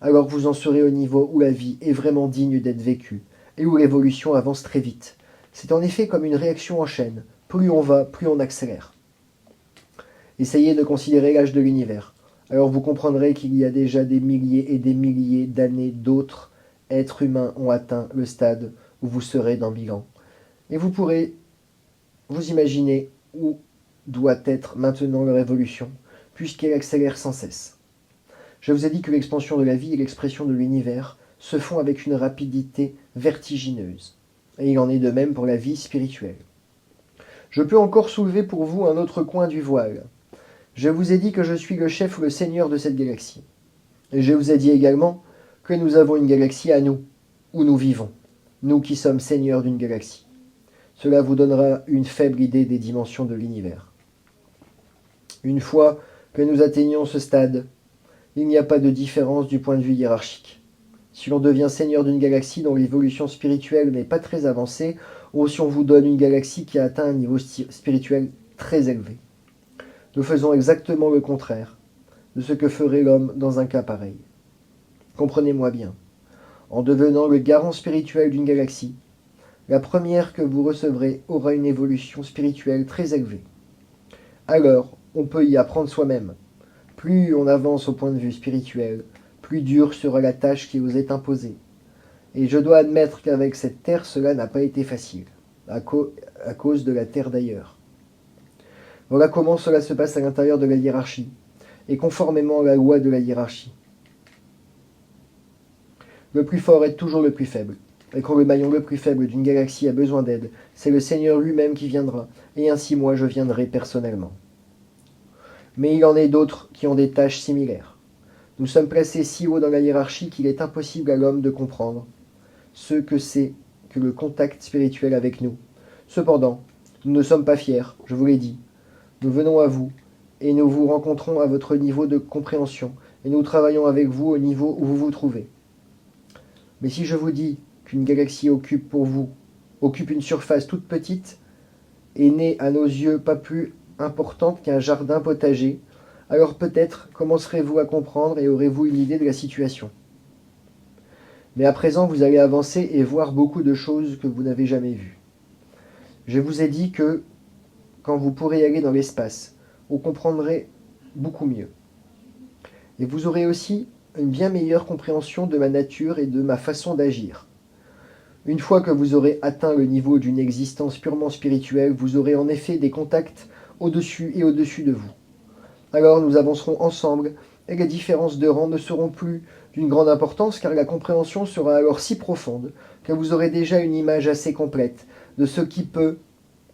Alors vous en serez au niveau où la vie est vraiment digne d'être vécue, et où l'évolution avance très vite. C'est en effet comme une réaction en chaîne. Plus on va, plus on accélère. Essayez de considérer l'âge de l'univers. Alors vous comprendrez qu'il y a déjà des milliers et des milliers d'années d'autres êtres humains ont atteint le stade où vous serez dans 1000 ans. Et vous pourrez vous imaginer où doit être maintenant leur évolution, puisqu'elle accélère sans cesse. Je vous ai dit que l'expansion de la vie et l'expression de l'univers se font avec une rapidité vertigineuse. Et il en est de même pour la vie spirituelle. Je peux encore soulever pour vous un autre coin du voile. Je vous ai dit que je suis le chef ou le seigneur de cette galaxie. Et je vous ai dit également que nous avons une galaxie à nous, où nous vivons, nous qui sommes seigneurs d'une galaxie. Cela vous donnera une faible idée des dimensions de l'univers. Une fois que nous atteignons ce stade, il n'y a pas de différence du point de vue hiérarchique. Si l'on devient seigneur d'une galaxie dont l'évolution spirituelle n'est pas très avancée, ou si on vous donne une galaxie qui a atteint un niveau spirituel très élevé. Nous faisons exactement le contraire de ce que ferait l'homme dans un cas pareil. Comprenez-moi bien. En devenant le garant spirituel d'une galaxie, la première que vous recevrez aura une évolution spirituelle très élevée. Alors, on peut y apprendre soi-même. Plus on avance au point de vue spirituel, plus dure sera la tâche qui vous est imposée. Et je dois admettre qu'avec cette terre, cela n'a pas été facile, à cause de la terre d'ailleurs. Voilà comment cela se passe à l'intérieur de la hiérarchie, et conformément à la loi de la hiérarchie. Le plus fort est toujours le plus faible, et quand le maillon le plus faible d'une galaxie a besoin d'aide, c'est le Seigneur lui-même qui viendra, et ainsi moi je viendrai personnellement. Mais il en est d'autres qui ont des tâches similaires. Nous sommes placés si haut dans la hiérarchie qu'il est impossible à l'homme de comprendre ce que c'est que le contact spirituel avec nous. Cependant, nous ne sommes pas fiers, je vous l'ai dit. Nous venons à vous, et nous vous rencontrons à votre niveau de compréhension, et nous travaillons avec vous au niveau où vous vous trouvez. Mais si je vous dis qu'une galaxie occupe une surface toute petite, et n'est à nos yeux pas plus importante qu'un jardin potager, alors peut-être commencerez-vous à comprendre et aurez-vous une idée de la situation. Mais à présent, vous allez avancer et voir beaucoup de choses que vous n'avez jamais vues. Je vous ai dit que, quand vous pourrez aller dans l'espace, vous comprendrez beaucoup mieux. Et vous aurez aussi une bien meilleure compréhension de ma nature et de ma façon d'agir. Une fois que vous aurez atteint le niveau d'une existence purement spirituelle, vous aurez en effet des contacts au-dessus et au-dessus de vous. Alors nous avancerons ensemble, et les différences de rang ne seront plus d'une grande importance, car la compréhension sera alors si profonde que vous aurez déjà une image assez complète de ce qui peut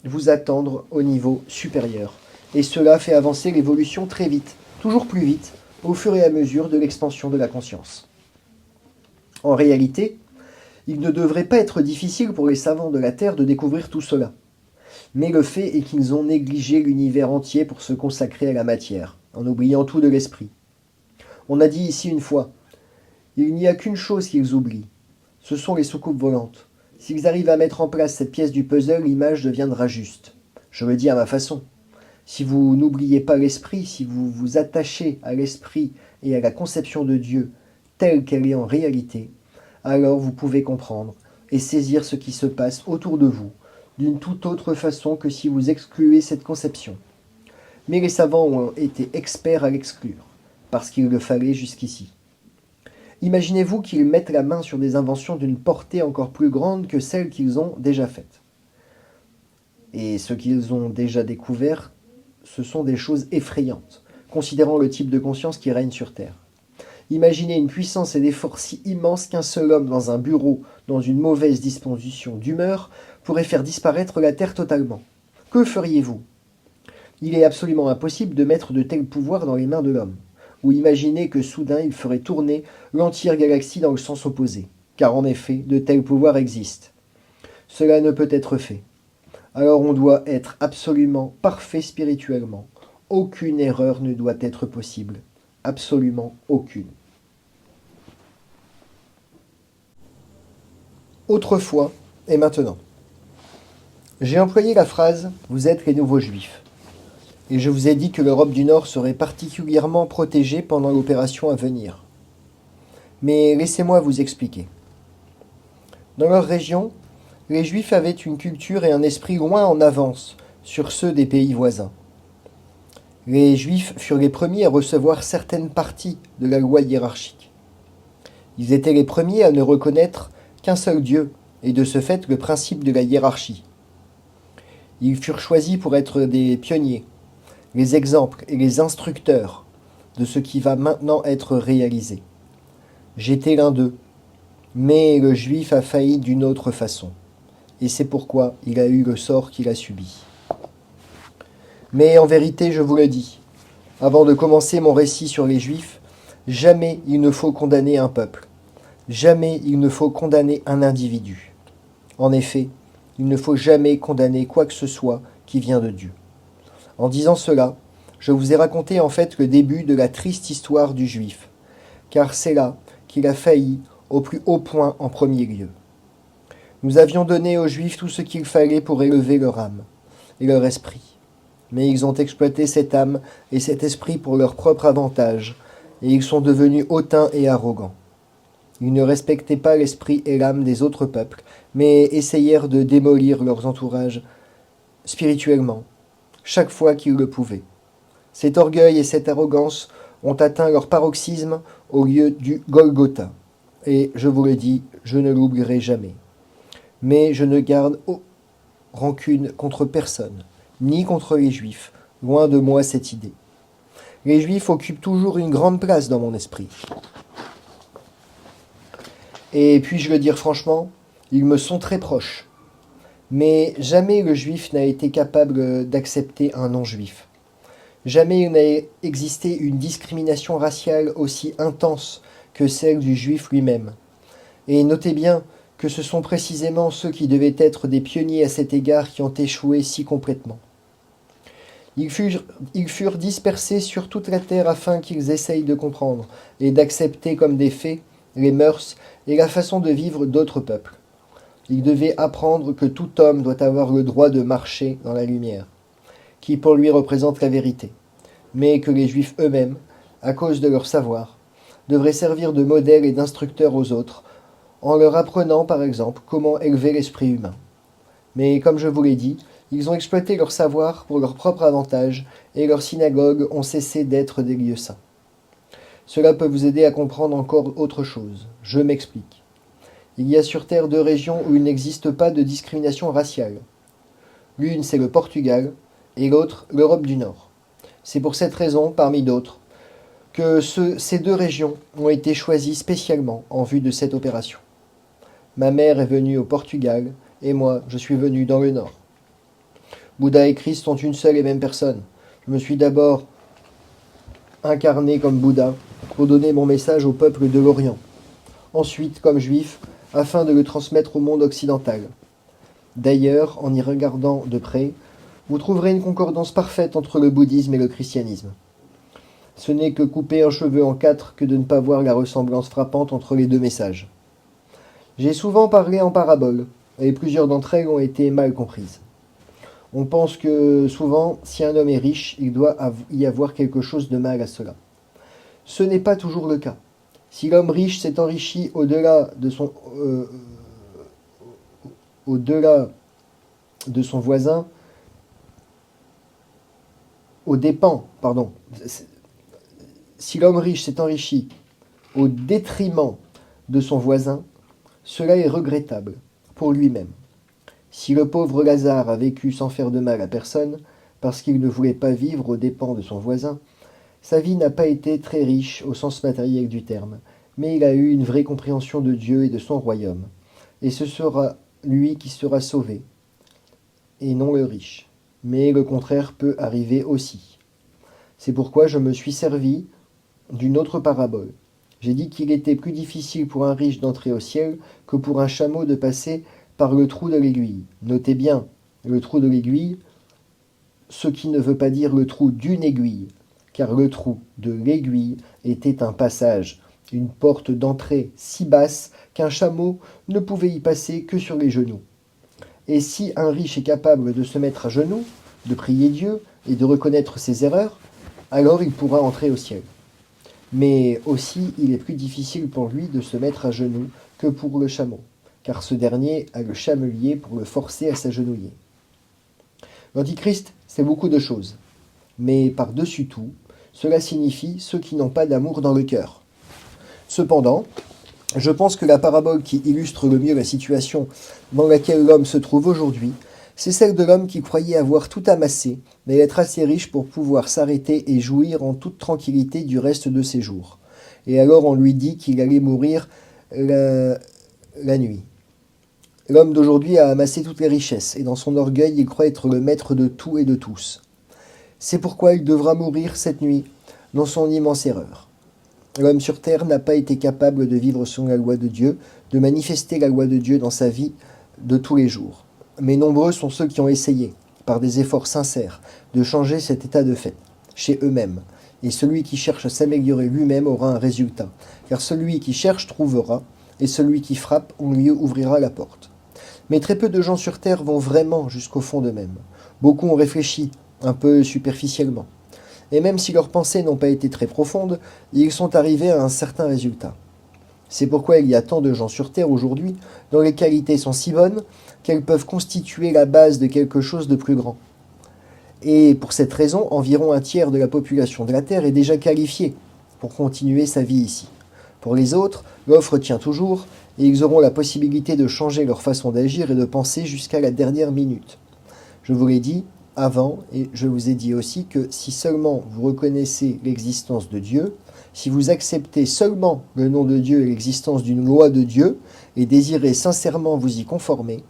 vous attendre au niveau supérieur. Et cela fait avancer l'évolution très vite, toujours plus vite, au fur et à mesure de l'expansion de la conscience. En réalité, il ne devrait pas être difficile pour les savants de la Terre de découvrir tout cela. Mais le fait est qu'ils ont négligé l'univers entier pour se consacrer à la matière, en oubliant tout de l'esprit. On a dit ici une fois, il n'y a qu'une chose qu'ils oublient, ce sont les soucoupes volantes. S'ils arrivent à mettre en place cette pièce du puzzle, l'image deviendra juste. Je le dis à ma façon. Si vous n'oubliez pas l'esprit, si vous vous attachez à l'esprit et à la conception de Dieu telle qu'elle est en réalité, alors vous pouvez comprendre et saisir ce qui se passe autour de vous, d'une toute autre façon que si vous excluez cette conception. Mais les savants ont été experts à l'exclure, parce qu'il le fallait jusqu'ici. Imaginez-vous qu'ils mettent la main sur des inventions d'une portée encore plus grande que celles qu'ils ont déjà faites. Et ce qu'ils ont déjà découvert, ce sont des choses effrayantes, considérant le type de conscience qui règne sur Terre. Imaginez une puissance et des forces si immenses qu'un seul homme dans un bureau, dans une mauvaise disposition d'humeur, pourrait faire disparaître la Terre totalement. Que feriez-vous ? Il est absolument impossible de mettre de tels pouvoirs dans les mains de l'homme. Ou imaginez que soudain il ferait tourner l'entière galaxie dans le sens opposé. Car en effet, de tels pouvoirs existent. Cela ne peut être fait. Alors on doit être absolument parfait spirituellement. Aucune erreur ne doit être possible. Absolument aucune. Autrefois et maintenant. J'ai employé la phrase « Vous êtes les nouveaux juifs ». Et je vous ai dit que l'Europe du Nord serait particulièrement protégée pendant l'opération à venir. Mais laissez-moi vous expliquer. Dans leur région, les Juifs avaient une culture et un esprit loin en avance sur ceux des pays voisins. Les Juifs furent les premiers à recevoir certaines parties de la loi hiérarchique. Ils étaient les premiers à ne reconnaître qu'un seul Dieu, et de ce fait le principe de la hiérarchie. Ils furent choisis pour être des pionniers, les exemples et les instructeurs de ce qui va maintenant être réalisé. J'étais l'un d'eux, mais le Juif a failli d'une autre façon, et c'est pourquoi il a eu le sort qu'il a subi. Mais en vérité, je vous le dis, avant de commencer mon récit sur les Juifs, jamais il ne faut condamner un peuple, jamais il ne faut condamner un individu. En effet, Il ne faut jamais condamner quoi que ce soit qui vient de Dieu. En disant cela, je vous ai raconté en fait le début de la triste histoire du Juif, car c'est là qu'il a failli au plus haut point en premier lieu. Nous avions donné aux Juifs tout ce qu'il fallait pour élever leur âme et leur esprit. Mais ils ont exploité cette âme et cet esprit pour leur propre avantage, et ils sont devenus hautains et arrogants. Ils ne respectaient pas l'esprit et l'âme des autres peuples, mais essayèrent de démolir leurs entourages spirituellement, chaque fois qu'ils le pouvaient. Cet orgueil et cette arrogance ont atteint leur paroxysme au lieu du Golgotha. Et je vous le dis, je ne l'oublierai jamais. Mais je ne garde rancune contre personne, ni contre les Juifs. Loin de moi cette idée. Les Juifs occupent toujours une grande place dans mon esprit. Et puis-je le dire franchement, ils me sont très proches. Mais jamais le Juif n'a été capable d'accepter un non-Juif. Jamais il n'a existé une discrimination raciale aussi intense que celle du Juif lui-même. Et notez bien que ce sont précisément ceux qui devaient être des pionniers à cet égard qui ont échoué si complètement. Ils furent dispersés sur toute la terre afin qu'ils essayent de comprendre et d'accepter comme des faits les mœurs et la façon de vivre d'autres peuples. Ils devaient apprendre que tout homme doit avoir le droit de marcher dans la lumière, qui pour lui représente la vérité, mais que les Juifs eux-mêmes, à cause de leur savoir, devraient servir de modèle et d'instructeurs aux autres, en leur apprenant par exemple comment élever l'esprit humain. Mais comme je vous l'ai dit, ils ont exploité leur savoir pour leur propre avantage, et leurs synagogues ont cessé d'être des lieux saints. Cela peut vous aider à comprendre encore autre chose. Je m'explique. Il y a sur Terre 2 régions où il n'existe pas de discrimination raciale. L'une, c'est le Portugal, et l'autre, l'Europe du Nord. C'est pour cette raison, parmi d'autres, que ces 2 régions ont été choisies spécialement en vue de cette opération. Ma mère est venue au Portugal, et moi, je suis venu dans le Nord. Bouddha et Christ sont une seule et même personne. Je me suis d'abord incarné comme Bouddha pour donner mon message au peuple de l'Orient. Ensuite, comme juif, afin de le transmettre au monde occidental. D'ailleurs, en y regardant de près, vous trouverez une concordance parfaite entre le bouddhisme et le christianisme. Ce n'est que couper un cheveu en 4 que de ne pas voir la ressemblance frappante entre les 2 messages. J'ai souvent parlé en paraboles, et plusieurs d'entre elles ont été mal comprises. On pense que souvent, si un homme est riche, il doit y avoir quelque chose de mal à cela. Ce n'est pas toujours le cas. Si l'homme riche s'est enrichi au-delà de son voisin, si l'homme riche s'est enrichi au détriment de son voisin, cela est regrettable pour lui-même. Si le pauvre Lazare a vécu sans faire de mal à personne, parce qu'il ne voulait pas vivre aux dépens de son voisin, sa vie n'a pas été très riche au sens matériel du terme, mais il a eu une vraie compréhension de Dieu et de son royaume, et ce sera lui qui sera sauvé, et non le riche. Mais le contraire peut arriver aussi. C'est pourquoi je me suis servi d'une autre parabole. J'ai dit qu'il était plus difficile pour un riche d'entrer au ciel que pour un chameau de passer par le trou de l'aiguille. Notez bien, le trou de l'aiguille, ce qui ne veut pas dire le trou d'une aiguille, car le trou de l'aiguille était un passage, une porte d'entrée si basse qu'un chameau ne pouvait y passer que sur les genoux. Et si un riche est capable de se mettre à genoux, de prier Dieu et de reconnaître ses erreurs, alors il pourra entrer au ciel. Mais aussi, il est plus difficile pour lui de se mettre à genoux que pour le chameau, car ce dernier a le chamelier pour le forcer à s'agenouiller. L'Antichrist, c'est beaucoup de choses, mais par-dessus tout, cela signifie ceux qui n'ont pas d'amour dans le cœur. Cependant, je pense que la parabole qui illustre le mieux la situation dans laquelle l'homme se trouve aujourd'hui, c'est celle de l'homme qui croyait avoir tout amassé, mais être assez riche pour pouvoir s'arrêter et jouir en toute tranquillité du reste de ses jours. Et alors on lui dit qu'il allait mourir la nuit. L'homme d'aujourd'hui a amassé toutes les richesses, et dans son orgueil, il croit être le maître de tout et de tous. C'est pourquoi il devra mourir cette nuit, dans son immense erreur. L'homme sur terre n'a pas été capable de vivre selon la loi de Dieu, de manifester la loi de Dieu dans sa vie de tous les jours. mais nombreux sont ceux qui ont essayé, par des efforts sincères, de changer cet état de fait, chez eux-mêmes. Et celui qui cherche à s'améliorer lui-même aura un résultat, car celui qui cherche trouvera, et celui qui frappe, on lui ouvrira la porte. Mais très peu de gens sur Terre vont vraiment jusqu'au fond d'eux-mêmes. Beaucoup ont réfléchi, un peu superficiellement. Et même si leurs pensées n'ont pas été très profondes, ils sont arrivés à un certain résultat. C'est pourquoi il y a tant de gens sur Terre aujourd'hui dont les qualités sont si bonnes qu'elles peuvent constituer la base de quelque chose de plus grand. Et pour cette raison, environ un tiers de la population de la Terre est déjà qualifiée pour continuer sa vie ici. Pour les autres, l'offre tient toujours et ils auront la possibilité de changer leur façon d'agir et de penser jusqu'à la dernière minute. Je vous l'ai dit avant et je vous ai dit aussi que si seulement vous reconnaissez l'existence de Dieu, si vous acceptez seulement le nom de Dieu et l'existence d'une loi de Dieu et désirez sincèrement vous y conformer,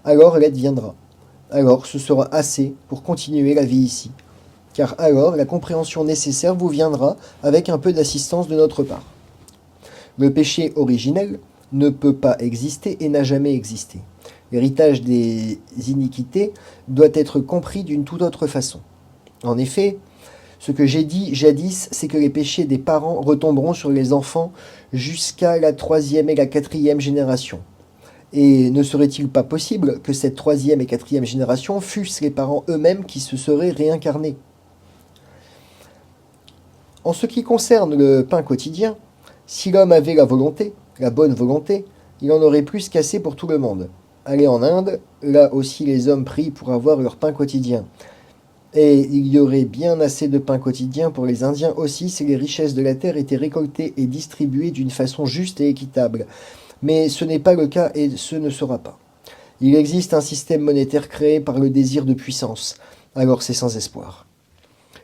alors l'aide viendra. Alors ce sera assez pour continuer la vie ici. Car alors la compréhension nécessaire vous viendra avec un peu d'assistance de notre part. Le péché originel ne peut pas exister et n'a jamais existé. L'héritage des iniquités doit être compris d'une toute autre façon. En effet, ce que j'ai dit jadis, c'est que les péchés des parents retomberont sur les enfants jusqu'à la 3e et la 4e génération. Et ne serait-il pas possible que cette 3e et 4e génération fussent les parents eux-mêmes qui se seraient réincarnés? En ce qui concerne le pain quotidien, si l'homme avait la volonté, la bonne volonté, il en aurait plus qu'assez pour tout le monde. Allez en Inde, là aussi les hommes prient pour avoir leur pain quotidien. Et il y aurait bien assez de pain quotidien pour les Indiens aussi si les richesses de la terre étaient récoltées et distribuées d'une façon juste et équitable. Mais ce n'est pas le cas et ce ne sera pas. Il existe un système monétaire créé par le désir de puissance, alors c'est sans espoir.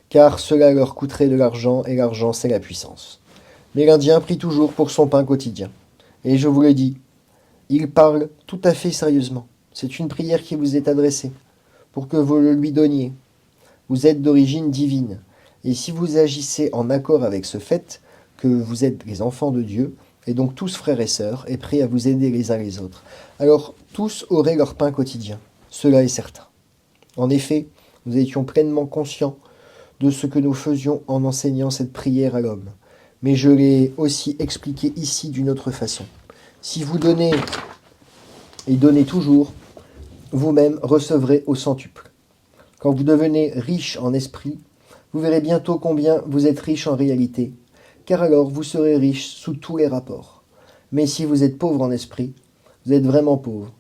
Car cela leur coûterait de l'argent et l'argent c'est la puissance. Mais l'Indien prie toujours pour son pain quotidien. Et je vous le dis, il parle tout à fait sérieusement. C'est une prière qui vous est adressée, pour que vous le lui donniez. Vous êtes d'origine divine, et si vous agissez en accord avec ce fait, que vous êtes les enfants de Dieu, et donc tous frères et sœurs, et prêts à vous aider les uns les autres, alors tous auraient leur pain quotidien. Cela est certain. En effet, nous étions pleinement conscients de ce que nous faisions en enseignant cette prière à l'homme. Mais je l'ai aussi expliqué ici d'une autre façon. Si vous donnez et donnez toujours, vous-même recevrez au centuple. Quand vous devenez riche en esprit, vous verrez bientôt combien vous êtes riche en réalité, car alors vous serez riche sous tous les rapports. Mais si vous êtes pauvre en esprit, vous êtes vraiment pauvre,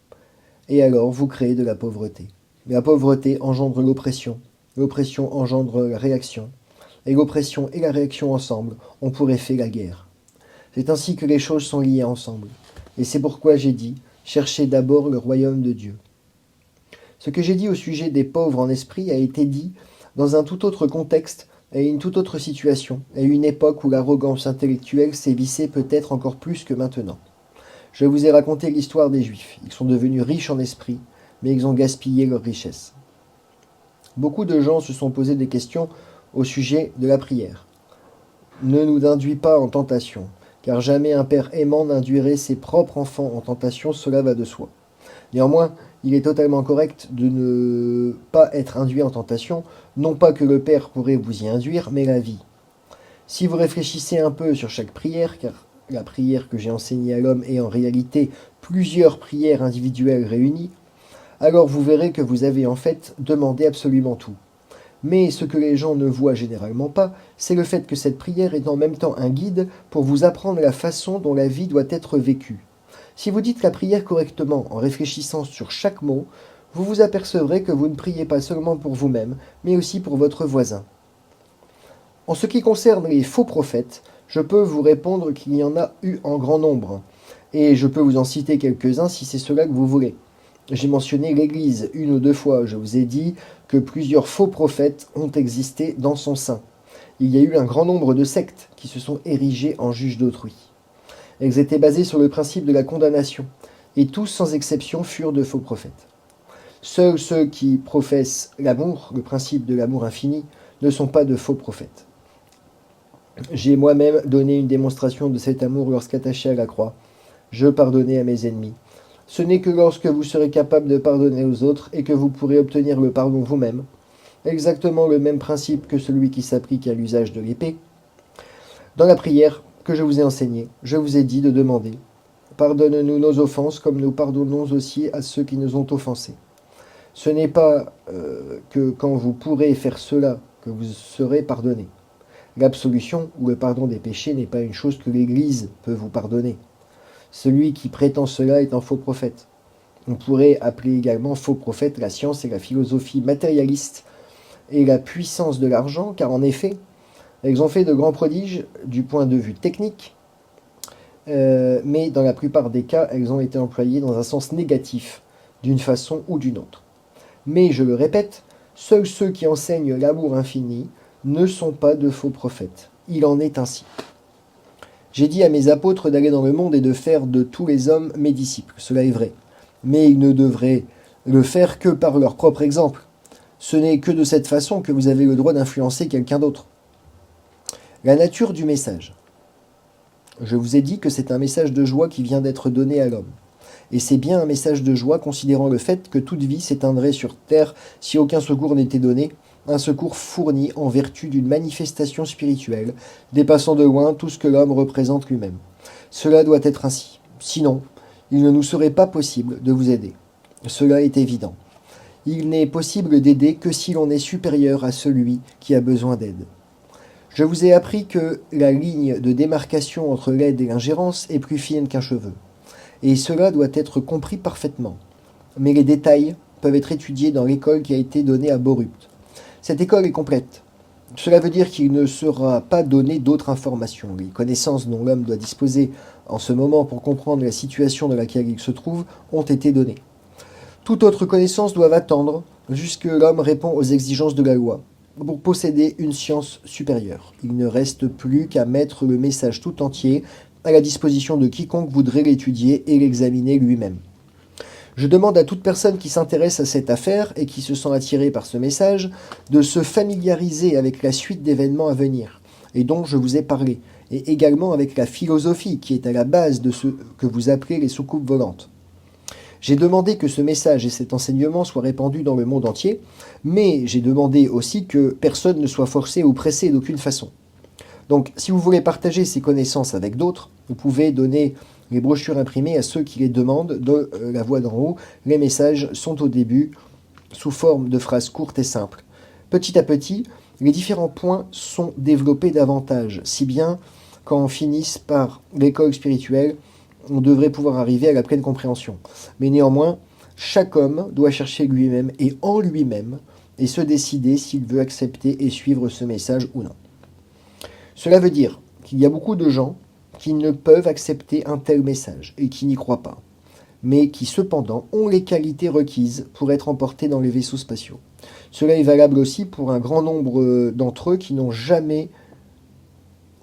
et alors vous créez de la pauvreté. La pauvreté engendre l'oppression engendre la réaction, et l'oppression et la réaction ensemble ont pour effet la guerre. C'est ainsi que les choses sont liées ensemble, et c'est pourquoi j'ai dit, cherchez d'abord le royaume de Dieu. Ce que j'ai dit au sujet des pauvres en esprit a été dit dans un tout autre contexte et une toute autre situation, et une époque où l'arrogance intellectuelle sévissait peut-être encore plus que maintenant. Je vous ai raconté l'histoire des Juifs. Ils sont devenus riches en esprit, mais ils ont gaspillé leur richesse. Beaucoup de gens se sont posé des questions au sujet de la prière. Ne nous induis pas en tentation, car jamais un père aimant n'induirait ses propres enfants en tentation, cela va de soi. Néanmoins, il est totalement correct de ne pas être induit en tentation, non pas que le Père pourrait vous y induire, mais la vie. Si vous réfléchissez un peu sur chaque prière, car la prière que j'ai enseignée à l'homme est en réalité plusieurs prières individuelles réunies, alors vous verrez que vous avez en fait demandé absolument tout. Mais ce que les gens ne voient généralement pas, c'est le fait que cette prière est en même temps un guide pour vous apprendre la façon dont la vie doit être vécue. Si vous dites la prière correctement en réfléchissant sur chaque mot, vous vous apercevrez que vous ne priez pas seulement pour vous-même, mais aussi pour votre voisin. En ce qui concerne les faux prophètes, je peux vous répondre qu'il y en a eu en grand nombre, et je peux vous en citer quelques-uns si c'est cela que vous voulez. J'ai mentionné l'Église une ou deux fois, je vous ai dit que plusieurs faux prophètes ont existé dans son sein. Il y a eu un grand nombre de sectes qui se sont érigées en juges d'autrui. Elles étaient basées sur le principe de la condamnation, et tous sans exception furent de faux prophètes. Seuls ceux qui professent l'amour, le principe de l'amour infini, ne sont pas de faux prophètes. J'ai moi-même donné une démonstration de cet amour lorsqu'attaché à la croix, je pardonnais à mes ennemis. Ce n'est que lorsque vous serez capable de pardonner aux autres et que vous pourrez obtenir le pardon vous-même, exactement le même principe que celui qui s'applique à l'usage de l'épée. Dans la prière que je vous ai enseignée, je vous ai dit de demander « Pardonne-nous nos offenses comme nous pardonnons aussi à ceux qui nous ont offensés ». Ce n'est pas que quand vous pourrez faire cela que vous serez pardonné. L'absolution ou le pardon des péchés n'est pas une chose que l'Église peut vous pardonner. Celui qui prétend cela est un faux prophète. On pourrait appeler également faux prophète la science et la philosophie matérialiste et la puissance de l'argent, car en effet, elles ont fait de grands prodiges du point de vue technique, mais dans la plupart des cas, elles ont été employées dans un sens négatif, d'une façon ou d'une autre. Mais, je le répète, seuls ceux qui enseignent l'amour infini ne sont pas de faux prophètes. Il en est ainsi. J'ai dit à mes apôtres d'aller dans le monde et de faire de tous les hommes mes disciples. Cela est vrai. Mais ils ne devraient le faire que par leur propre exemple. Ce n'est que de cette façon que vous avez le droit d'influencer quelqu'un d'autre. La nature du message. Je vous ai dit que c'est un message de joie qui vient d'être donné à l'homme. Et c'est bien un message de joie considérant le fait que toute vie s'éteindrait sur terre si aucun secours n'était donné, un secours fourni en vertu d'une manifestation spirituelle, dépassant de loin tout ce que l'homme représente lui-même. Cela doit être ainsi. Sinon, il ne nous serait pas possible de vous aider. Cela est évident. Il n'est possible d'aider que si l'on est supérieur à celui qui a besoin d'aide. Je vous ai appris que la ligne de démarcation entre l'aide et l'ingérence est plus fine qu'un cheveu. Et cela doit être compris parfaitement. Mais les détails peuvent être étudiés dans l'école qui a été donnée à Borupt. Cette école est complète. Cela veut dire qu'il ne sera pas donné d'autres informations. Les connaissances dont l'homme doit disposer en ce moment pour comprendre la situation dans laquelle il se trouve ont été données. Toute autre connaissance doit attendre jusque l'homme répond aux exigences de la loi pour posséder une science supérieure. Il ne reste plus qu'à mettre le message tout entier à la disposition de quiconque voudrait l'étudier et l'examiner lui-même. Je demande à toute personne qui s'intéresse à cette affaire et qui se sent attirée par ce message de se familiariser avec la suite d'événements à venir, et dont je vous ai parlé, et également avec la philosophie qui est à la base de ce que vous appelez les soucoupes volantes. J'ai demandé que ce message et cet enseignement soient répandus dans le monde entier, mais j'ai demandé aussi que personne ne soit forcé ou pressé d'aucune façon. Donc, si vous voulez partager ces connaissances avec d'autres, vous pouvez donner les brochures imprimées à ceux qui les demandent de la voix d'en haut. Les messages sont au début sous forme de phrases courtes et simples. Petit à petit, les différents points sont développés davantage, si bien quand on finisse par l'école spirituelle, on devrait pouvoir arriver à la pleine compréhension. Mais néanmoins, chaque homme doit chercher lui-même et en lui-même et se décider s'il veut accepter et suivre ce message ou non. Cela veut dire qu'il y a beaucoup de gens qui ne peuvent accepter un tel message et qui n'y croient pas, mais qui cependant ont les qualités requises pour être emportés dans les vaisseaux spatiaux. Cela est valable aussi pour un grand nombre d'entre eux qui n'ont jamais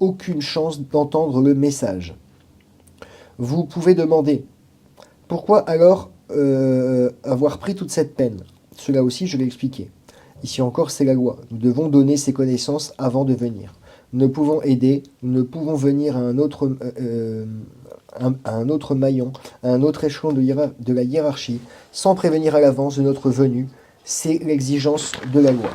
aucune chance d'entendre le message. Vous pouvez demander, pourquoi alors avoir pris toute cette peine? Cela aussi, je l'ai expliqué. Ici encore, c'est la loi. Nous devons donner ces connaissances avant de venir. Nous ne pouvons aider, nous ne pouvons venir à un autre maillon, à un autre échelon de la hiérarchie, sans prévenir à l'avance de notre venue. C'est l'exigence de la loi.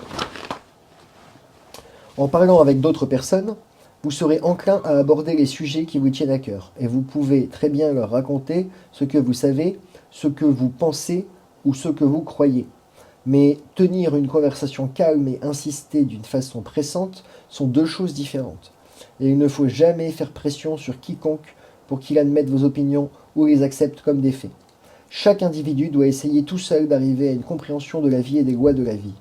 En parlant avec d'autres personnes, vous serez enclin à aborder les sujets qui vous tiennent à cœur, et vous pouvez très bien leur raconter ce que vous savez, ce que vous pensez ou ce que vous croyez. Mais tenir une conversation calme et insister d'une façon pressante sont deux choses différentes. Et il ne faut jamais faire pression sur quiconque pour qu'il admette vos opinions ou les accepte comme des faits. Chaque individu doit essayer tout seul d'arriver à une compréhension de la vie et des lois de la vie.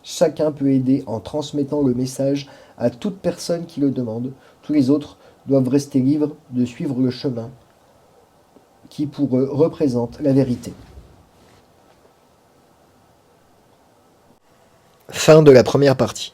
Chacun peut aider en transmettant le message à toute personne qui le demande. Tous les autres doivent rester libres de suivre le chemin qui pour eux représente la vérité. Fin de la première partie.